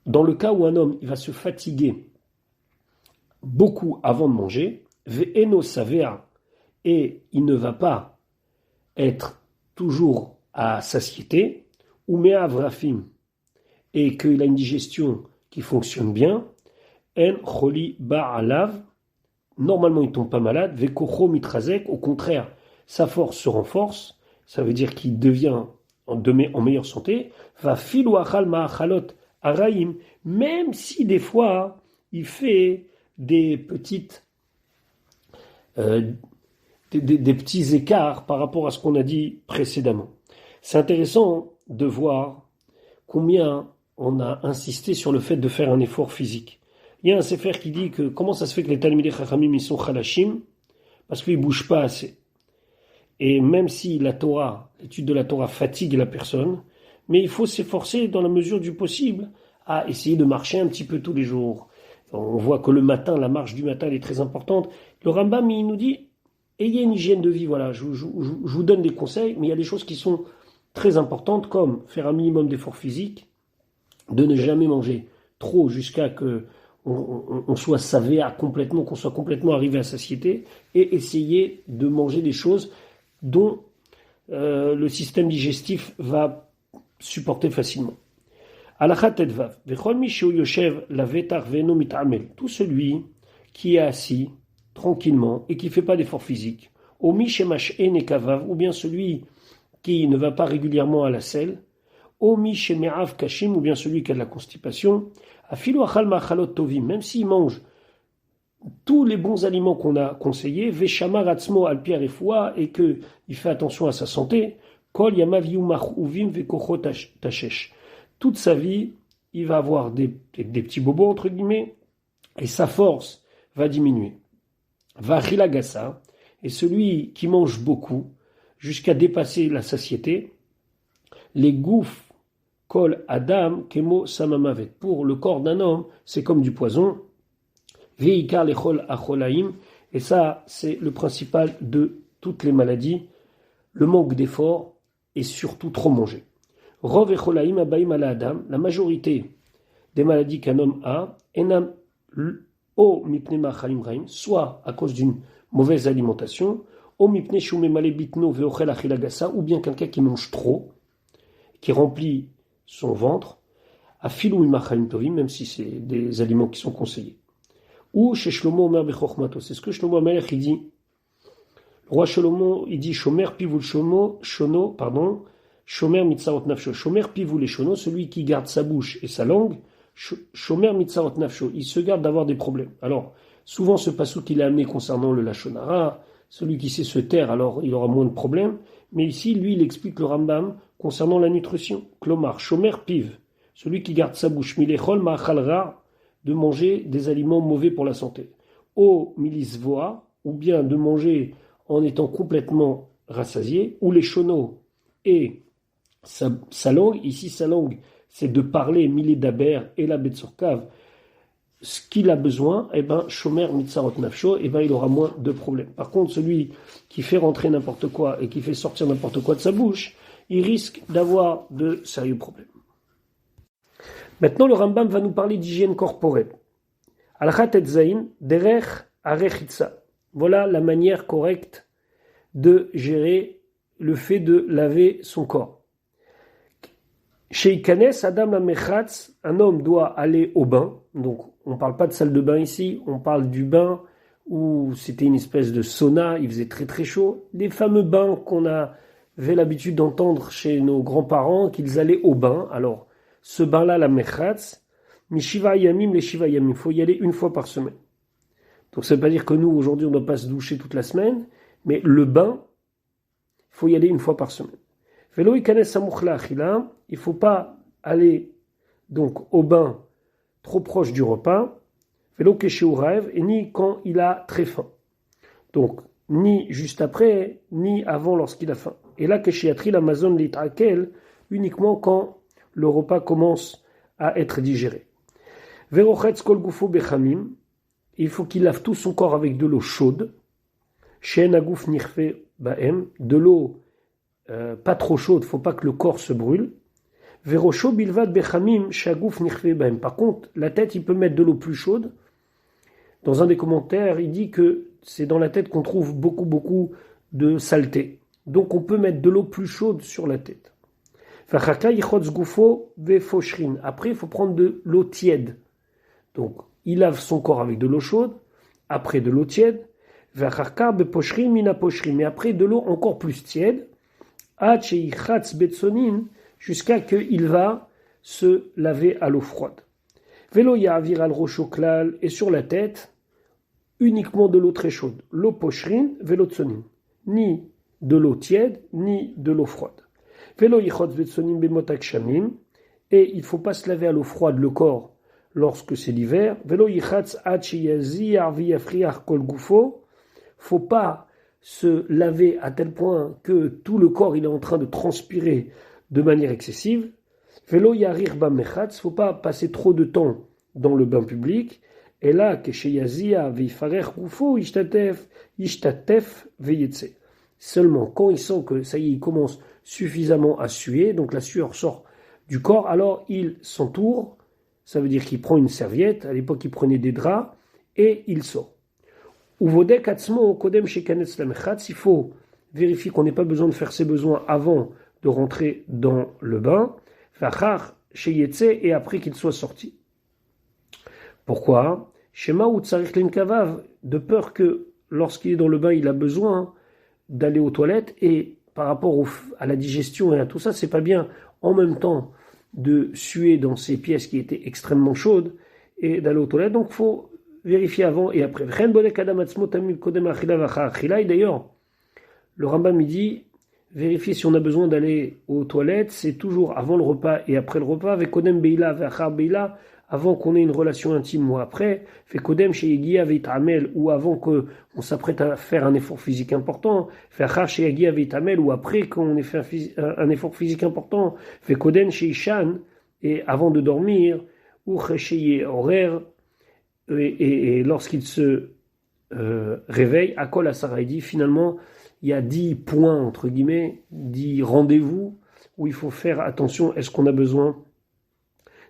Dans le cas où un homme il va se fatiguer beaucoup avant de manger, et il ne va pas être toujours à satiété, ou me'avrafim, et qu'il a une digestion qui fonctionne bien, en choli ba'alav, normalement il ne tombe pas malade, vekocho mitrazek, au contraire, sa force se renforce, ça veut dire qu'il devient en meilleure santé, va filu achal ma'achalot araim, même si des fois il fait des petites des petits écarts par rapport à ce qu'on a dit précédemment. C'est intéressant de voir combien on a insisté sur le fait de faire un effort physique. Il y a un sefer qui dit que comment ça se fait que les Talmidei Chachamim ils sont chalashim parce qu'ils ne bougent pas assez. Et même si la Torah, l'étude de la Torah fatigue la personne, mais il faut s'efforcer dans la mesure du possible à essayer de marcher un petit peu tous les jours. On voit que le matin, la marche du matin elle est très importante. Le Rambam il nous dit ayez une hygiène de vie, voilà, je vous donne des conseils, mais il y a des choses qui sont très importantes comme faire un minimum d'effort physique, de ne jamais manger trop jusqu'à que on soit savéa complètement, qu'on soit complètement arrivé à satiété, et essayer de manger des choses dont le système digestif va supporter facilement. Halakha Tedvav, Vechol mi sheu yoshev lavetar ve'eno mit'amel, tout celui qui est assis tranquillement et qui ne fait pas d'effort physique, ou mi shemash enekavav, ou bien celui qui ne va pas régulièrement à la selle, Omi sheme'av kashim, ou bien celui qui a de la constipation, afilu achal ma'achalot tovim, même s'il mange tous les bons aliments qu'on a conseillés, veshamar atzmo al pi harefoua, et qu'il fait attention à sa santé, kol yamav yumach uvim vekocho tashesh. Toute sa vie, il va avoir des petits bobos, entre guillemets, et sa force va diminuer. Va rilagasa, et celui qui mange beaucoup, jusqu'à dépasser la satiété, les gouffres, Kol Adam Kemo Samamavet. Pour le corps d'un homme, c'est comme du poison. Veikar lechol acholaim. Et ça, c'est le principal de toutes les maladies. Le manque d'effort et surtout trop manger. Rov echolaim abaim ala Adam. La majorité des maladies qu'un homme a, enam o mipne machalim raim, soit à cause d'une mauvaise alimentation, o mipne shumemale bitno veochel achilagasa, ou bien quelqu'un qui mange trop, qui remplit son ventre, à filou imachaim tovim, même si c'est des aliments qui sont conseillés. Ou chez Shlomo Omer Bechormato, c'est ce que Shlomo Amelech il dit. Le roi Shlomo il dit Shomer pivul shono, Shomer mitzarot nafsho. Shomer pivul et shono, celui qui garde sa bouche et sa langue, Shomer mitzarot nafsho, il se garde d'avoir des problèmes. Alors, souvent ce passou qu'il a amené concernant le lachonara, celui qui sait se taire, alors il aura moins de problèmes. Mais ici, lui, il explique le Rambam concernant la nutrition. Klomar, shomer piv, celui qui garde sa bouche, milechol ma'achalra, de manger des aliments mauvais pour la santé. O milisvoa, ou bien de manger en étant complètement rassasié, ou les chonos et sa langue, ici sa langue, c'est de parler milé d'aber et la betsorkav, ce qu'il a besoin, shomer mitzarot nafsho, il aura moins de problèmes. Par contre, celui qui fait rentrer n'importe quoi et qui fait sortir n'importe quoi de sa bouche, il risque d'avoir de sérieux problèmes. Maintenant, le Rambam va nous parler d'hygiène corporelle. Alchat et zain, derech arechitsa. Voilà la manière correcte de gérer le fait de laver son corps. Chez Ikanes, Adam la Mechatz, un homme doit aller au bain. Donc, on ne parle pas de salle de bain ici, on parle du bain où c'était une espèce de sauna, il faisait très très chaud. Les fameux bains qu'on avait l'habitude d'entendre chez nos grands-parents, qu'ils allaient au bain. Alors, ce bain-là, la Mechatz, Mishiva Yamim, les Shiva Yamim, il faut y aller une fois par semaine. Donc, ça ne veut pas dire que nous, aujourd'hui, on ne doit pas se doucher toute la semaine, mais le bain, il faut y aller une fois par semaine. Velo ikanes samuchla achila, il ne faut pas aller donc au bain trop proche du repas, velo keshéu rêve, et ni quand il a très faim. Donc, ni juste après, ni avant lorsqu'il a faim. Et là, keshéatri l'amazon litrakel, uniquement quand le repas commence à être digéré. Verochetz kol gufo bechamim, il faut qu'il lave tout son corps avec de l'eau chaude. Shen aguf nirfe baem, de l'eau pas trop chaude, faut pas que le corps se brûle. Verosho bilvad bechamim shaguf nirfe baem. Par contre, la tête, il peut mettre de l'eau plus chaude. Dans un des commentaires, il dit que c'est dans la tête qu'on trouve beaucoup de saleté. Donc on peut mettre de l'eau plus chaude sur la tête. Après, il faut prendre de l'eau tiède. Donc, il lave son corps avec de l'eau chaude, après de l'eau tiède, mais après de l'eau encore plus tiède, jusqu'à qu'il va se laver à l'eau froide. Velo ya'avir al rocho klal, et sur la tête, uniquement de l'eau très chaude. L'eau pochrin, velo tsonin. Ni de l'eau tiède, ni de l'eau froide. Velo yichotz betsonim bemotak shamim, et il ne faut pas se laver à l'eau froide le corps lorsque c'est l'hiver. Velo yichatz achiyazi arvi afriach kol gufo. Faut pas se laver à tel point que tout le corps il est en train de transpirer de manière excessive. Velo yarir ba mechatz. Faut pas passer trop de temps dans le bain public. Et là, kesheyazia veifarer gufo ishtatef veyetse. Seulement quand il sent que ça y est, il commence suffisamment à suer, donc la sueur sort du corps, alors il s'entoure, ça veut dire qu'il prend une serviette, à l'époque il prenait des draps, et il sort. Il faut vérifier qu'on n'ait pas besoin de faire ses besoins avant de rentrer dans le bain, et après qu'il soit sorti. Pourquoi ? De peur que lorsqu'il est dans le bain, il a besoin d'aller aux toilettes, et par rapport à la digestion et à tout ça, c'est pas bien en même temps de suer dans ces pièces qui étaient extrêmement chaudes et d'aller aux toilettes. Donc il faut vérifier avant et après. Et d'ailleurs, le Rambam dit, vérifier si on a besoin d'aller aux toilettes, c'est toujours avant le repas et après le repas, avec Kodem Beila, Vachar Beila, avant qu'on ait une relation intime ou après, fait Kodem chez Yegia Veitamel, ou avant qu'on s'apprête à faire un effort physique important, fait Achar chez Yegia Veitamel, ou après qu'on ait fait un effort physique important, fait Kodem chez Ishan, et avant de dormir, ou chez horaire, et lorsqu'il se réveille, à Kol Asara, il dit finalement, il y a 10 points, entre guillemets, 10 rendez-vous, où il faut faire attention, est-ce qu'on a besoin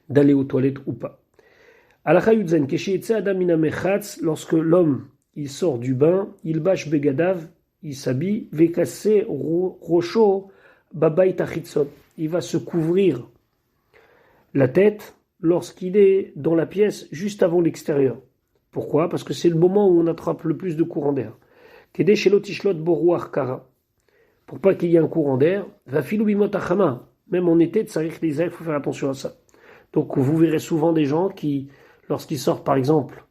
d'aller aux toilettes ou pas. Lorsque l'homme il sort du bain, il bâche begadav, il s'habille, vekase rocho babay tachitson. Il va se couvrir la tête lorsqu'il est dans la pièce juste avant l'extérieur. Pourquoi ? Parce que c'est le moment où on attrape le plus de courant d'air. Kede shelo tishlot boruach kara. Pour pas qu'il y ait un courant d'air, va filou bimot achama. Même en été, tsarich l'Israël, il faut faire attention à ça. Donc vous verrez souvent des gens qui, lorsqu'ils sortent par exemple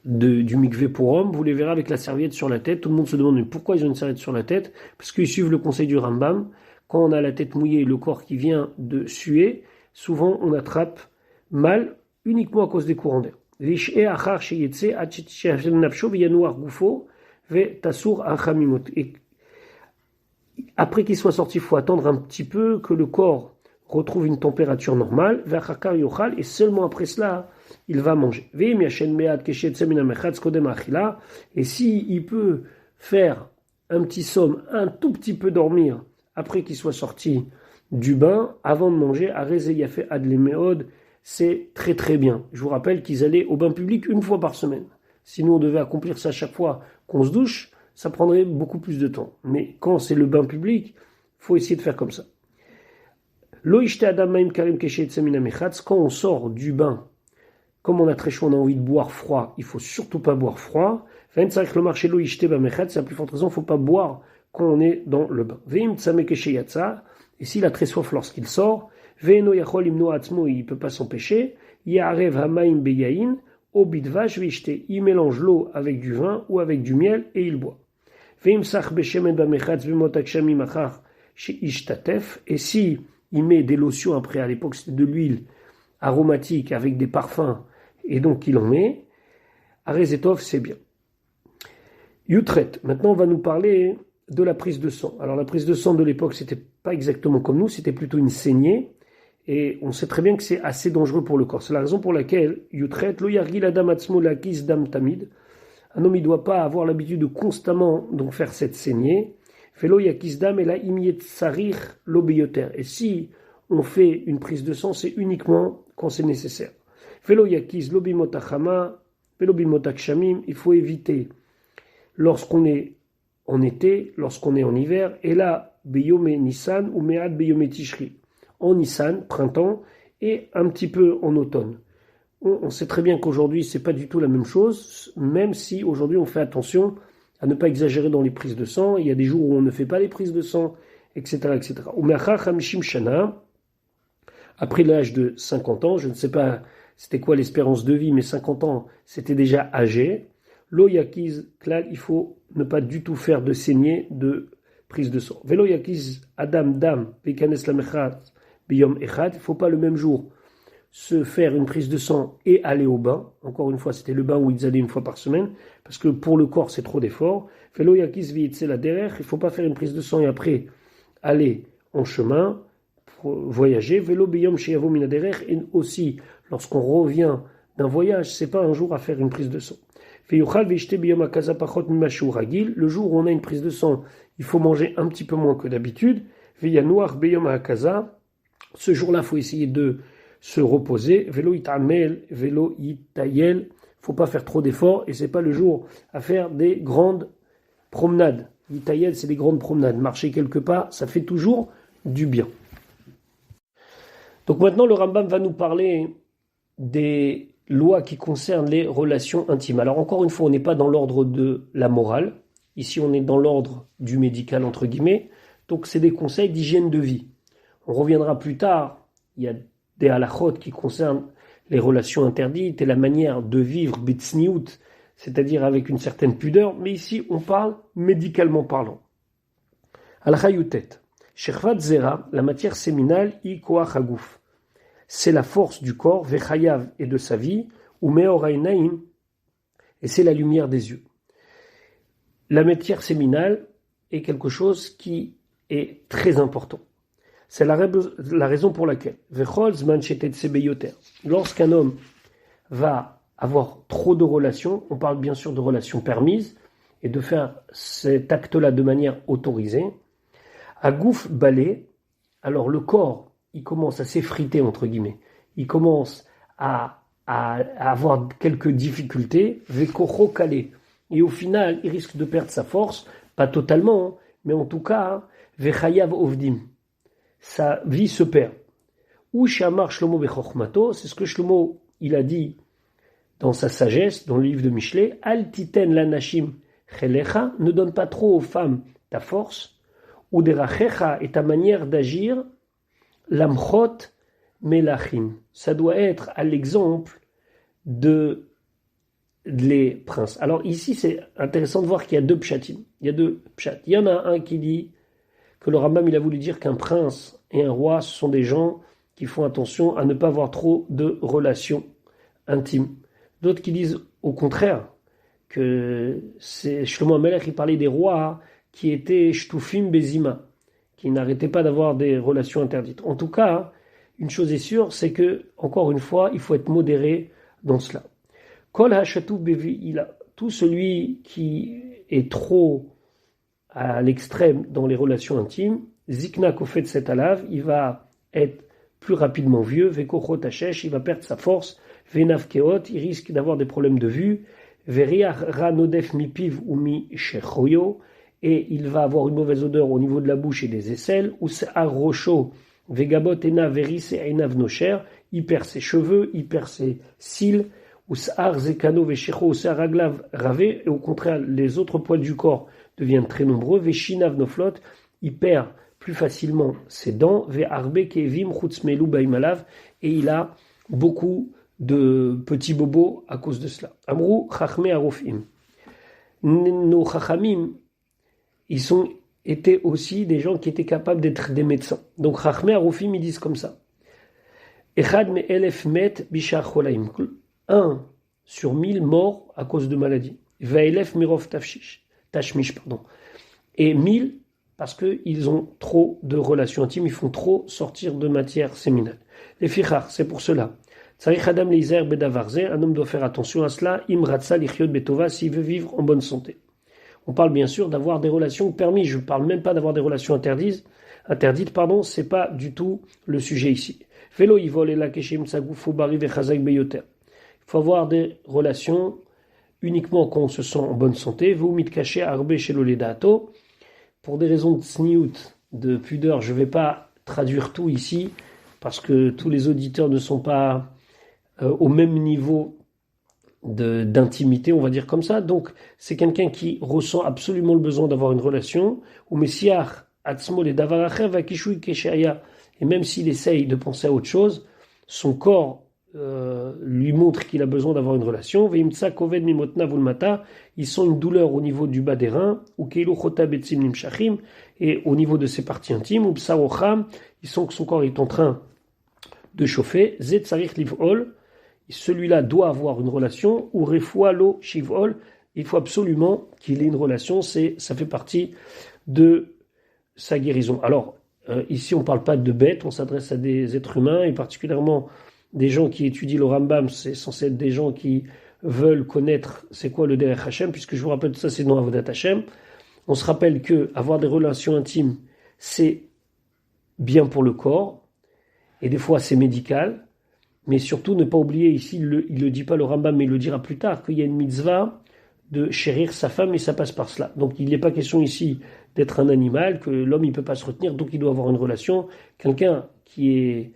du mikvé pour hommes, vous les verrez avec la serviette sur la tête. Tout le monde se demande pourquoi ils ont une serviette sur la tête. Parce qu'ils suivent le conseil du Rambam. Quand on a la tête mouillée et le corps qui vient de suer, souvent on attrape mal uniquement à cause des courants d'air. Et après qu'il soit sorti, il faut attendre un petit peu que le corps retrouve une température normale, et seulement après cela, il va manger. Et si il peut faire un petit somme, un tout petit peu dormir, après qu'il soit sorti du bain, avant de manger, c'est très très bien. Je vous rappelle qu'ils allaient au bain public une fois par semaine. Sinon, on devait accomplir ça chaque fois qu'on se douche, ça prendrait beaucoup plus de temps. Mais quand c'est le bain public, il faut essayer de faire comme ça. Quand on sort du bain, comme on a très chaud, on a envie de boire froid, il ne faut surtout pas boire froid. C'est la plus forte raison, il ne faut pas boire quand on est dans le bain. Et s'il a très soif lorsqu'il sort, il ne peut pas s'empêcher. Il mélange l'eau avec du vin ou avec du miel et il boit. Et si il met des lotions après, à l'époque c'était de l'huile aromatique avec des parfums, et donc il en met, Arezetov c'est bien. Yutret, maintenant on va nous parler de la prise de sang. Alors la prise de sang de l'époque c'était pas exactement comme nous, c'était plutôt une saignée, et on sait très bien que c'est assez dangereux pour le corps. C'est la raison pour laquelle Yutret, lo yargil adam atzmo lakis dam tamid, un homme il ne doit pas avoir l'habitude de constamment donc faire cette saignée. Velo yakis dam et la imiet sarir l'obeyoter. Et si on fait une prise de sang, c'est uniquement quand c'est nécessaire. Velo yakis lobimotachama, velobimotakshamim, il faut éviter lorsqu'on est en été, lorsqu'on est en hiver, et là, beyome Nissan ou mead beyome Tishri. En Nissan, printemps, et un petit peu en automne. On sait très bien qu'aujourd'hui, c'est pas du tout la même chose, même si aujourd'hui on fait attention à ne pas exagérer dans les prises de sang. Il y a des jours où on ne fait pas les prises de sang, etc., etc. Après l'âge de 50 ans, je ne sais pas c'était quoi l'espérance de vie, mais 50 ans, c'était déjà âgé. Lo yakiz klal, il faut ne pas du tout faire de saignée de prise de sang. Velo yakiz adam dam vekanes lamechat biyom echad, il ne faut pas le même jour se faire une prise de sang et aller au bain. Encore une fois, c'était le bain où ils allaient une fois par semaine, parce que pour le corps, c'est trop d'efforts. Velo yakiz viitse la derech, il ne faut pas faire une prise de sang et après aller en chemin, pour voyager. Velo biyom sheyavo min derech, et aussi, lorsqu'on revient d'un voyage, c'est pas un jour à faire une prise de sang. Le jour où on a une prise de sang, il faut manger un petit peu moins que d'habitude. Ce jour-là, il faut essayer de se reposer. Vélo itamel, vélo itayel. Faut pas faire trop d'efforts et c'est pas le jour à faire des grandes promenades. Itayel, c'est des grandes promenades. Marcher quelques pas, ça fait toujours du bien. Donc maintenant, le Rambam va nous parler des lois qui concernent les relations intimes. Alors encore une fois, on n'est pas dans l'ordre de la morale. Ici, on est dans l'ordre du médical, entre guillemets. Donc c'est des conseils d'hygiène de vie. On reviendra plus tard. Il y a des halachot qui concernent les relations interdites et la manière de vivre bitsniout, c'est-à-dire avec une certaine pudeur. Mais ici, on parle médicalement parlant. Al-Chayutet. Shechvat Zera, la matière séminale, I Koach Hagouf. C'est la force du corps, Vechayav et de sa vie, ou Meorainaim, et c'est la lumière des yeux. La matière séminale est quelque chose qui est très important. C'est la raison pour laquelle, lorsqu'un homme va avoir trop de relations, on parle bien sûr de relations permises, et de faire cet acte-là de manière autorisée, à gouf balé, alors le corps, il commence à s'effriter, entre guillemets. Il commence à avoir quelques difficultés, vekocho kalé. Et au final, il risque de perdre sa force, pas totalement, mais en tout cas, vechayav ovdim. Sa vie se perd. Ou shamar Shlomo bechochmato, c'est ce que Shlomo, il a dit dans sa sagesse, dans le livre de Michelet, al titen lanashim chelecha, ne donne pas trop aux femmes ta force, ou derachecha et ta manière d'agir, Lamchot melachim. Ça doit être à l'exemple de les princes. Alors ici, c'est intéressant de voir qu'il y a deux pshatim. Il y a deux pshat. Il y en a un qui dit que le Rambam il a voulu dire qu'un prince et un roi, ce sont des gens qui font attention à ne pas avoir trop de relations intimes. D'autres qui disent au contraire que c'est Shlomo HaMelech, il parlait des rois qui étaient shtufim bezima, qui n'arrêtaient pas d'avoir des relations interdites. En tout cas, une chose est sûre, c'est que, encore une fois, il faut être modéré dans cela. Kol ha'shatuf bevi'ila, tout celui qui est trop à l'extrême dans les relations intimes, zikna kofet set alav, il va être plus rapidement vieux, vekochot hashesh, il va perdre sa force, venav keot, il risque d'avoir des problèmes de vue, veriach ranodef mipiv ou mi shechoyo, et il va avoir une mauvaise odeur au niveau de la bouche et des aisselles, ou se'ar rocho, vegabot ena veris et enav nocher, il perd ses cheveux, il perd ses cils, ou se'ar zekano veshecho, ou se'ar aglav ravé, et au contraire, les autres poils du corps deviennent très nombreux, veshinav noflot, il perd plus facilement ses dents, ve'arbe kevim chutzmelu baimalav, et il a beaucoup de petits bobos à cause de cela. Amrou chachme arofim. Nos chachamim, ils étaient aussi des gens qui étaient capables d'être des médecins. Donc chachme arofim, ils disent comme ça. Echad me elef met bishar cholaim. 1 sur 1000 morts à cause de maladies. Ve'elef mirov tashmish, pardon. Et 1000 parce qu'ils ont trop de relations intimes, ils font trop sortir de matière séminale. Les fichar, c'est pour cela. Tzarich adam leizer bedavarze, un homme doit faire attention à cela, imratza lichiot betova, s'il veut vivre en bonne santé. On parle bien sûr d'avoir des relations permises, je ne parle même pas d'avoir des relations interdites, c'est pas du tout le sujet ici. Velo yivol ela keshem tsagufo bari vechazak beyoter. Il faut avoir des relations uniquement quand on se sent en bonne santé, vous mitkaché arbe shelo ledato. Pour des raisons de sniout, de pudeur, je ne vais pas traduire tout ici, parce que tous les auditeurs ne sont pas au même niveau d'intimité, on va dire comme ça. Donc, c'est quelqu'un qui ressent absolument le besoin d'avoir une relation, ou messiar atzmo le davaracher va kishui keshaya, et même s'il essaye de penser à autre chose, son corps lui montre qu'il a besoin d'avoir une relation. Veimtsa koved mimotna vulmata, ils sont une douleur au niveau du bas des reins, ou keilu chota betzim nimshachim, et au niveau de ses parties intimes, ou psarocham, ils sont que son corps est en train de chauffer. Zet tsarich livol, celui-là doit avoir une relation, ou refoua lo shivol, il faut absolument qu'il ait une relation, ça fait partie de sa guérison. Alors, ici on ne parle pas de bêtes, on s'adresse à des êtres humains, et particulièrement des gens qui étudient le Rambam, c'est censé être des gens qui veulent connaître c'est quoi le Derech Hashem, puisque je vous rappelle tout ça, c'est dans Avodat Hashem. On se rappelle que avoir des relations intimes, c'est bien pour le corps, et des fois c'est médical, mais surtout ne pas oublier ici, il le dit pas le Rambam, mais il le dira plus tard, qu'il y a une mitzvah de chérir sa femme, et ça passe par cela. Donc il n'est pas question ici d'être un animal, que l'homme il peut pas se retenir, donc il doit avoir une relation. Quelqu'un qui est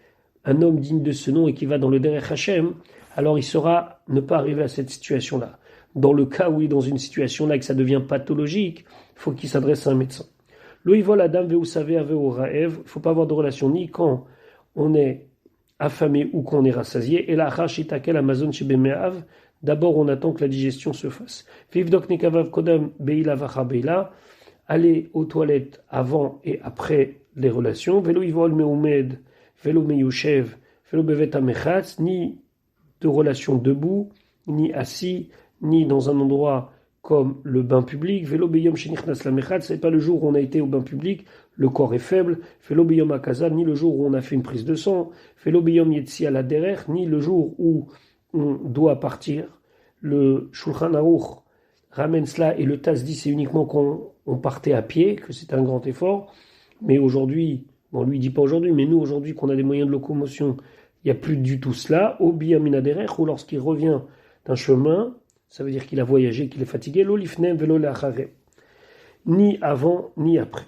un homme digne de ce nom et qui va dans le Derech Hashem, alors il saura ne pas arriver à cette situation-là. Dans le cas où il est dans une situation-là et que ça devient pathologique, il faut qu'il s'adresse à un médecin. Loïvol Adam ve'usavé aveo raev, il ne faut pas avoir de relation ni quand on est affamé ou qu'on est rassasié. Et la chashitakel amazon shebemeav, d'abord on attend que la digestion se fasse. Vivdok nekavav kodam beila vacha beila, aller aux toilettes avant et après les relations. Velo ivol meumed, velo meyushev, velo bevet amechatz, ni de relations debout, ni assis, ni dans un endroit comme le bain public. Velo beyom shenichnas la mechatz, c'est pas le jour où on a été au bain public, le corps est faible. Velo beyom akaza, ni le jour où on a fait une prise de sang. Velo beyom yetsi ala derer, ni le jour où on doit partir. Le Shulchan Aruch ramène cela, et le Taz dit c'est uniquement quand on partait à pied, que c'est un grand effort. Mais aujourd'hui, bon lui il dit pas aujourd'hui, mais nous aujourd'hui qu'on a des moyens de locomotion, il n'y a plus du tout cela. Au biyamina derer, ou lorsqu'il revient d'un chemin, ça veut dire qu'il a voyagé, qu'il est fatigué. Lo lifnem velo lachare, ni avant ni après.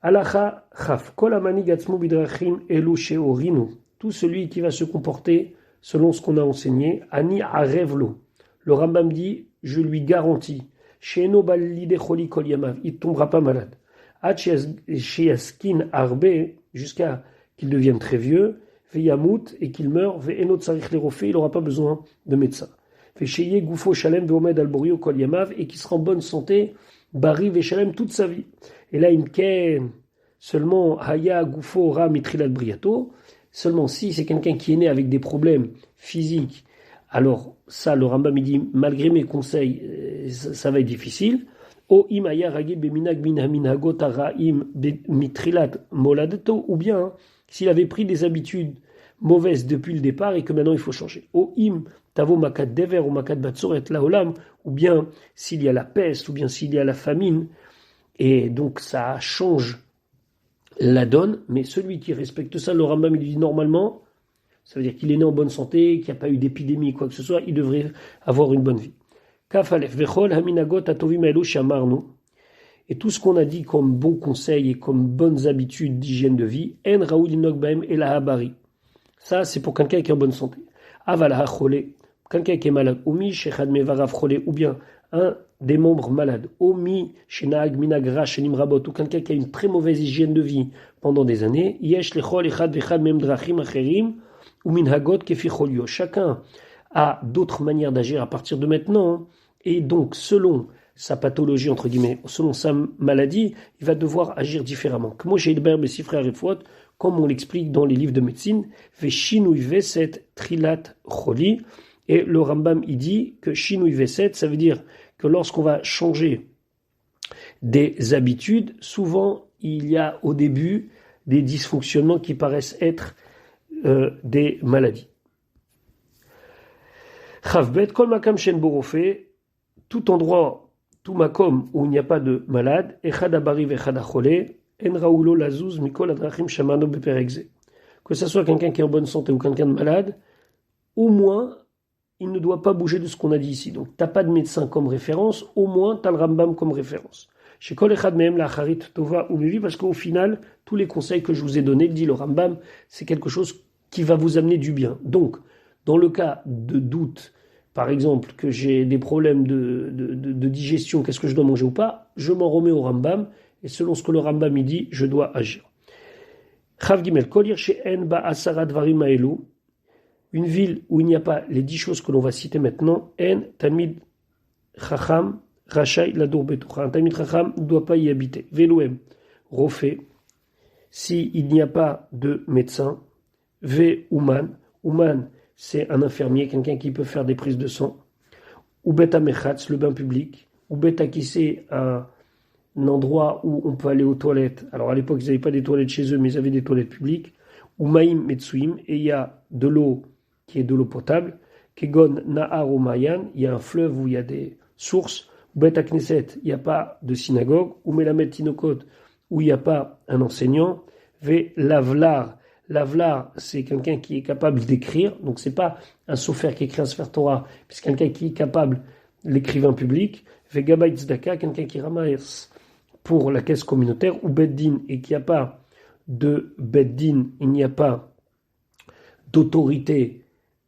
Alacha chaf kol amani gatzmo bidrachim elu sheorinu, tout celui qui va se comporter selon ce qu'on a enseigné, ani arevlo. Le Rambam dit, je lui garantis, sheeno balide choli kol yamav, il ne tombera pas malade. Ad sheaskin arbe, jusqu'à qu'il devienne très vieux, veyamut, et qu'il meure, ve'eno tsarich lerofé, il n'aura pas besoin de médecin. Ve'sheye gufo shalem ve'omed alborio kol yamav, et qui sera en bonne santé, bari ve'shalem toute sa vie. Et là, imken, seulement haya gufo ra mitrilat briato, Seulement si c'est quelqu'un qui est né avec des problèmes physiques, alors ça, le Rambam il dit, malgré mes conseils, ça va être difficile. Ou bien s'il avait pris des habitudes mauvaises depuis le départ et que maintenant il faut changer. Ou bien s'il y a la peste, ou bien s'il y a la famine, et donc ça change la donne, mais celui qui respecte ça, le Rambam il dit normalement, ça veut dire qu'il est né en bonne santé, qu'il n'y a pas eu d'épidémie, quoi que ce soit, il devrait avoir une bonne vie. Et tout ce qu'on a dit comme bons conseils et comme bonnes habitudes d'hygiène de vie, ça c'est pour quelqu'un qui est en bonne santé. Quelqu'un qui est malade, ou bien un des membres malades, ou quelqu'un qui a une très mauvaise hygiène de vie pendant des années, chacun a d'autres manières d'agir à partir de maintenant, et donc selon sa pathologie, entre guillemets, selon sa maladie, il va devoir agir différemment. Comme on l'explique dans les livres de médecine, et le Rambam il dit que Shinui Veset, ça veut dire que lorsqu'on va changer des habitudes, souvent il y a au début des dysfonctionnements qui paraissent être des maladies. Chavbet, kol makam shen borofé, tout endroit, tout makom où il n'y a pas de malade, echad abari vechad achole, en raoulo lazuz mikol adrachim shamano beperekze. Que ce soit quelqu'un qui est en bonne santé ou quelqu'un de malade, au moins il ne doit pas bouger de ce qu'on a dit ici. Donc, tu n'as pas de médecin comme référence, au moins, tu as le Rambam comme référence. Chez Kol Echad Mehem, la Harit Tova ou Mevi, parce qu'au final, tous les conseils que je vous ai donnés, dit le Rambam, c'est quelque chose qui va vous amener du bien. Donc, dans le cas de doute, par exemple, que j'ai des problèmes de digestion, qu'est-ce que je dois manger ou pas, je m'en remets au Rambam, et selon ce que le Rambam il dit, je dois agir. Chav Gimel, Kol Yirche En Ba Asara Dvarim Haelu, une ville où il n'y a pas les 10 choses que l'on va citer maintenant, En Talmid Chacham Rachai Ladour Betucha. Un Talmid Chacham ne doit pas y habiter. Velouem Rofé, s'il n'y a pas de médecin. Ve Ouman, Ouman c'est un infirmier, quelqu'un qui peut faire des prises de sang. Ou Bet Amechatz, le bain public. Ou Bet Akissé, un endroit où on peut aller aux toilettes. Alors à l'époque ils n'avaient pas des toilettes chez eux, mais ils avaient des toilettes publiques. Ou Maïm Metsuim, et il y a de l'eau qui est de l'eau potable, Kegon Nahar ou Mayan, il y a un fleuve où il y a des sources, ou Bet Knesset, il n'y a pas de synagogue, ou Melamed Tinokot, où il n'y a pas un enseignant, Ve Lavlar, Lavlar, c'est quelqu'un qui est capable d'écrire, donc c'est pas un sofer qui écrit un Sefer Torah, mais c'est quelqu'un qui est capable, l'écrivain public, Ve Gabay Tzedaka, quelqu'un qui ramasse pour la caisse communautaire, ou Beddin, et qui n'a pas de Beddin, il n'y a pas d'autorité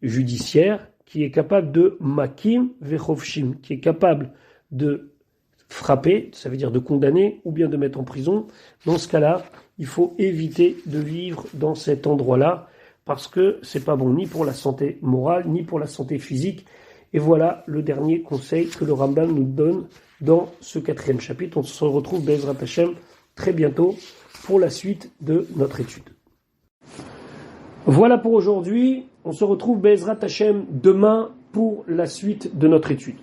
judiciaire, qui est capable de makim vechovshim, qui est capable de frapper, ça veut dire de condamner, ou bien de mettre en prison. Dans ce cas-là, il faut éviter de vivre dans cet endroit-là, parce que c'est pas bon ni pour la santé morale, ni pour la santé physique. Et voilà le dernier conseil que le Rambam nous donne dans ce 4e chapitre. On se retrouve Be'ezrat Hashem très bientôt pour la suite de notre étude. Voilà pour aujourd'hui. On se retrouve Be'ezrat Hashem demain pour la suite de notre étude.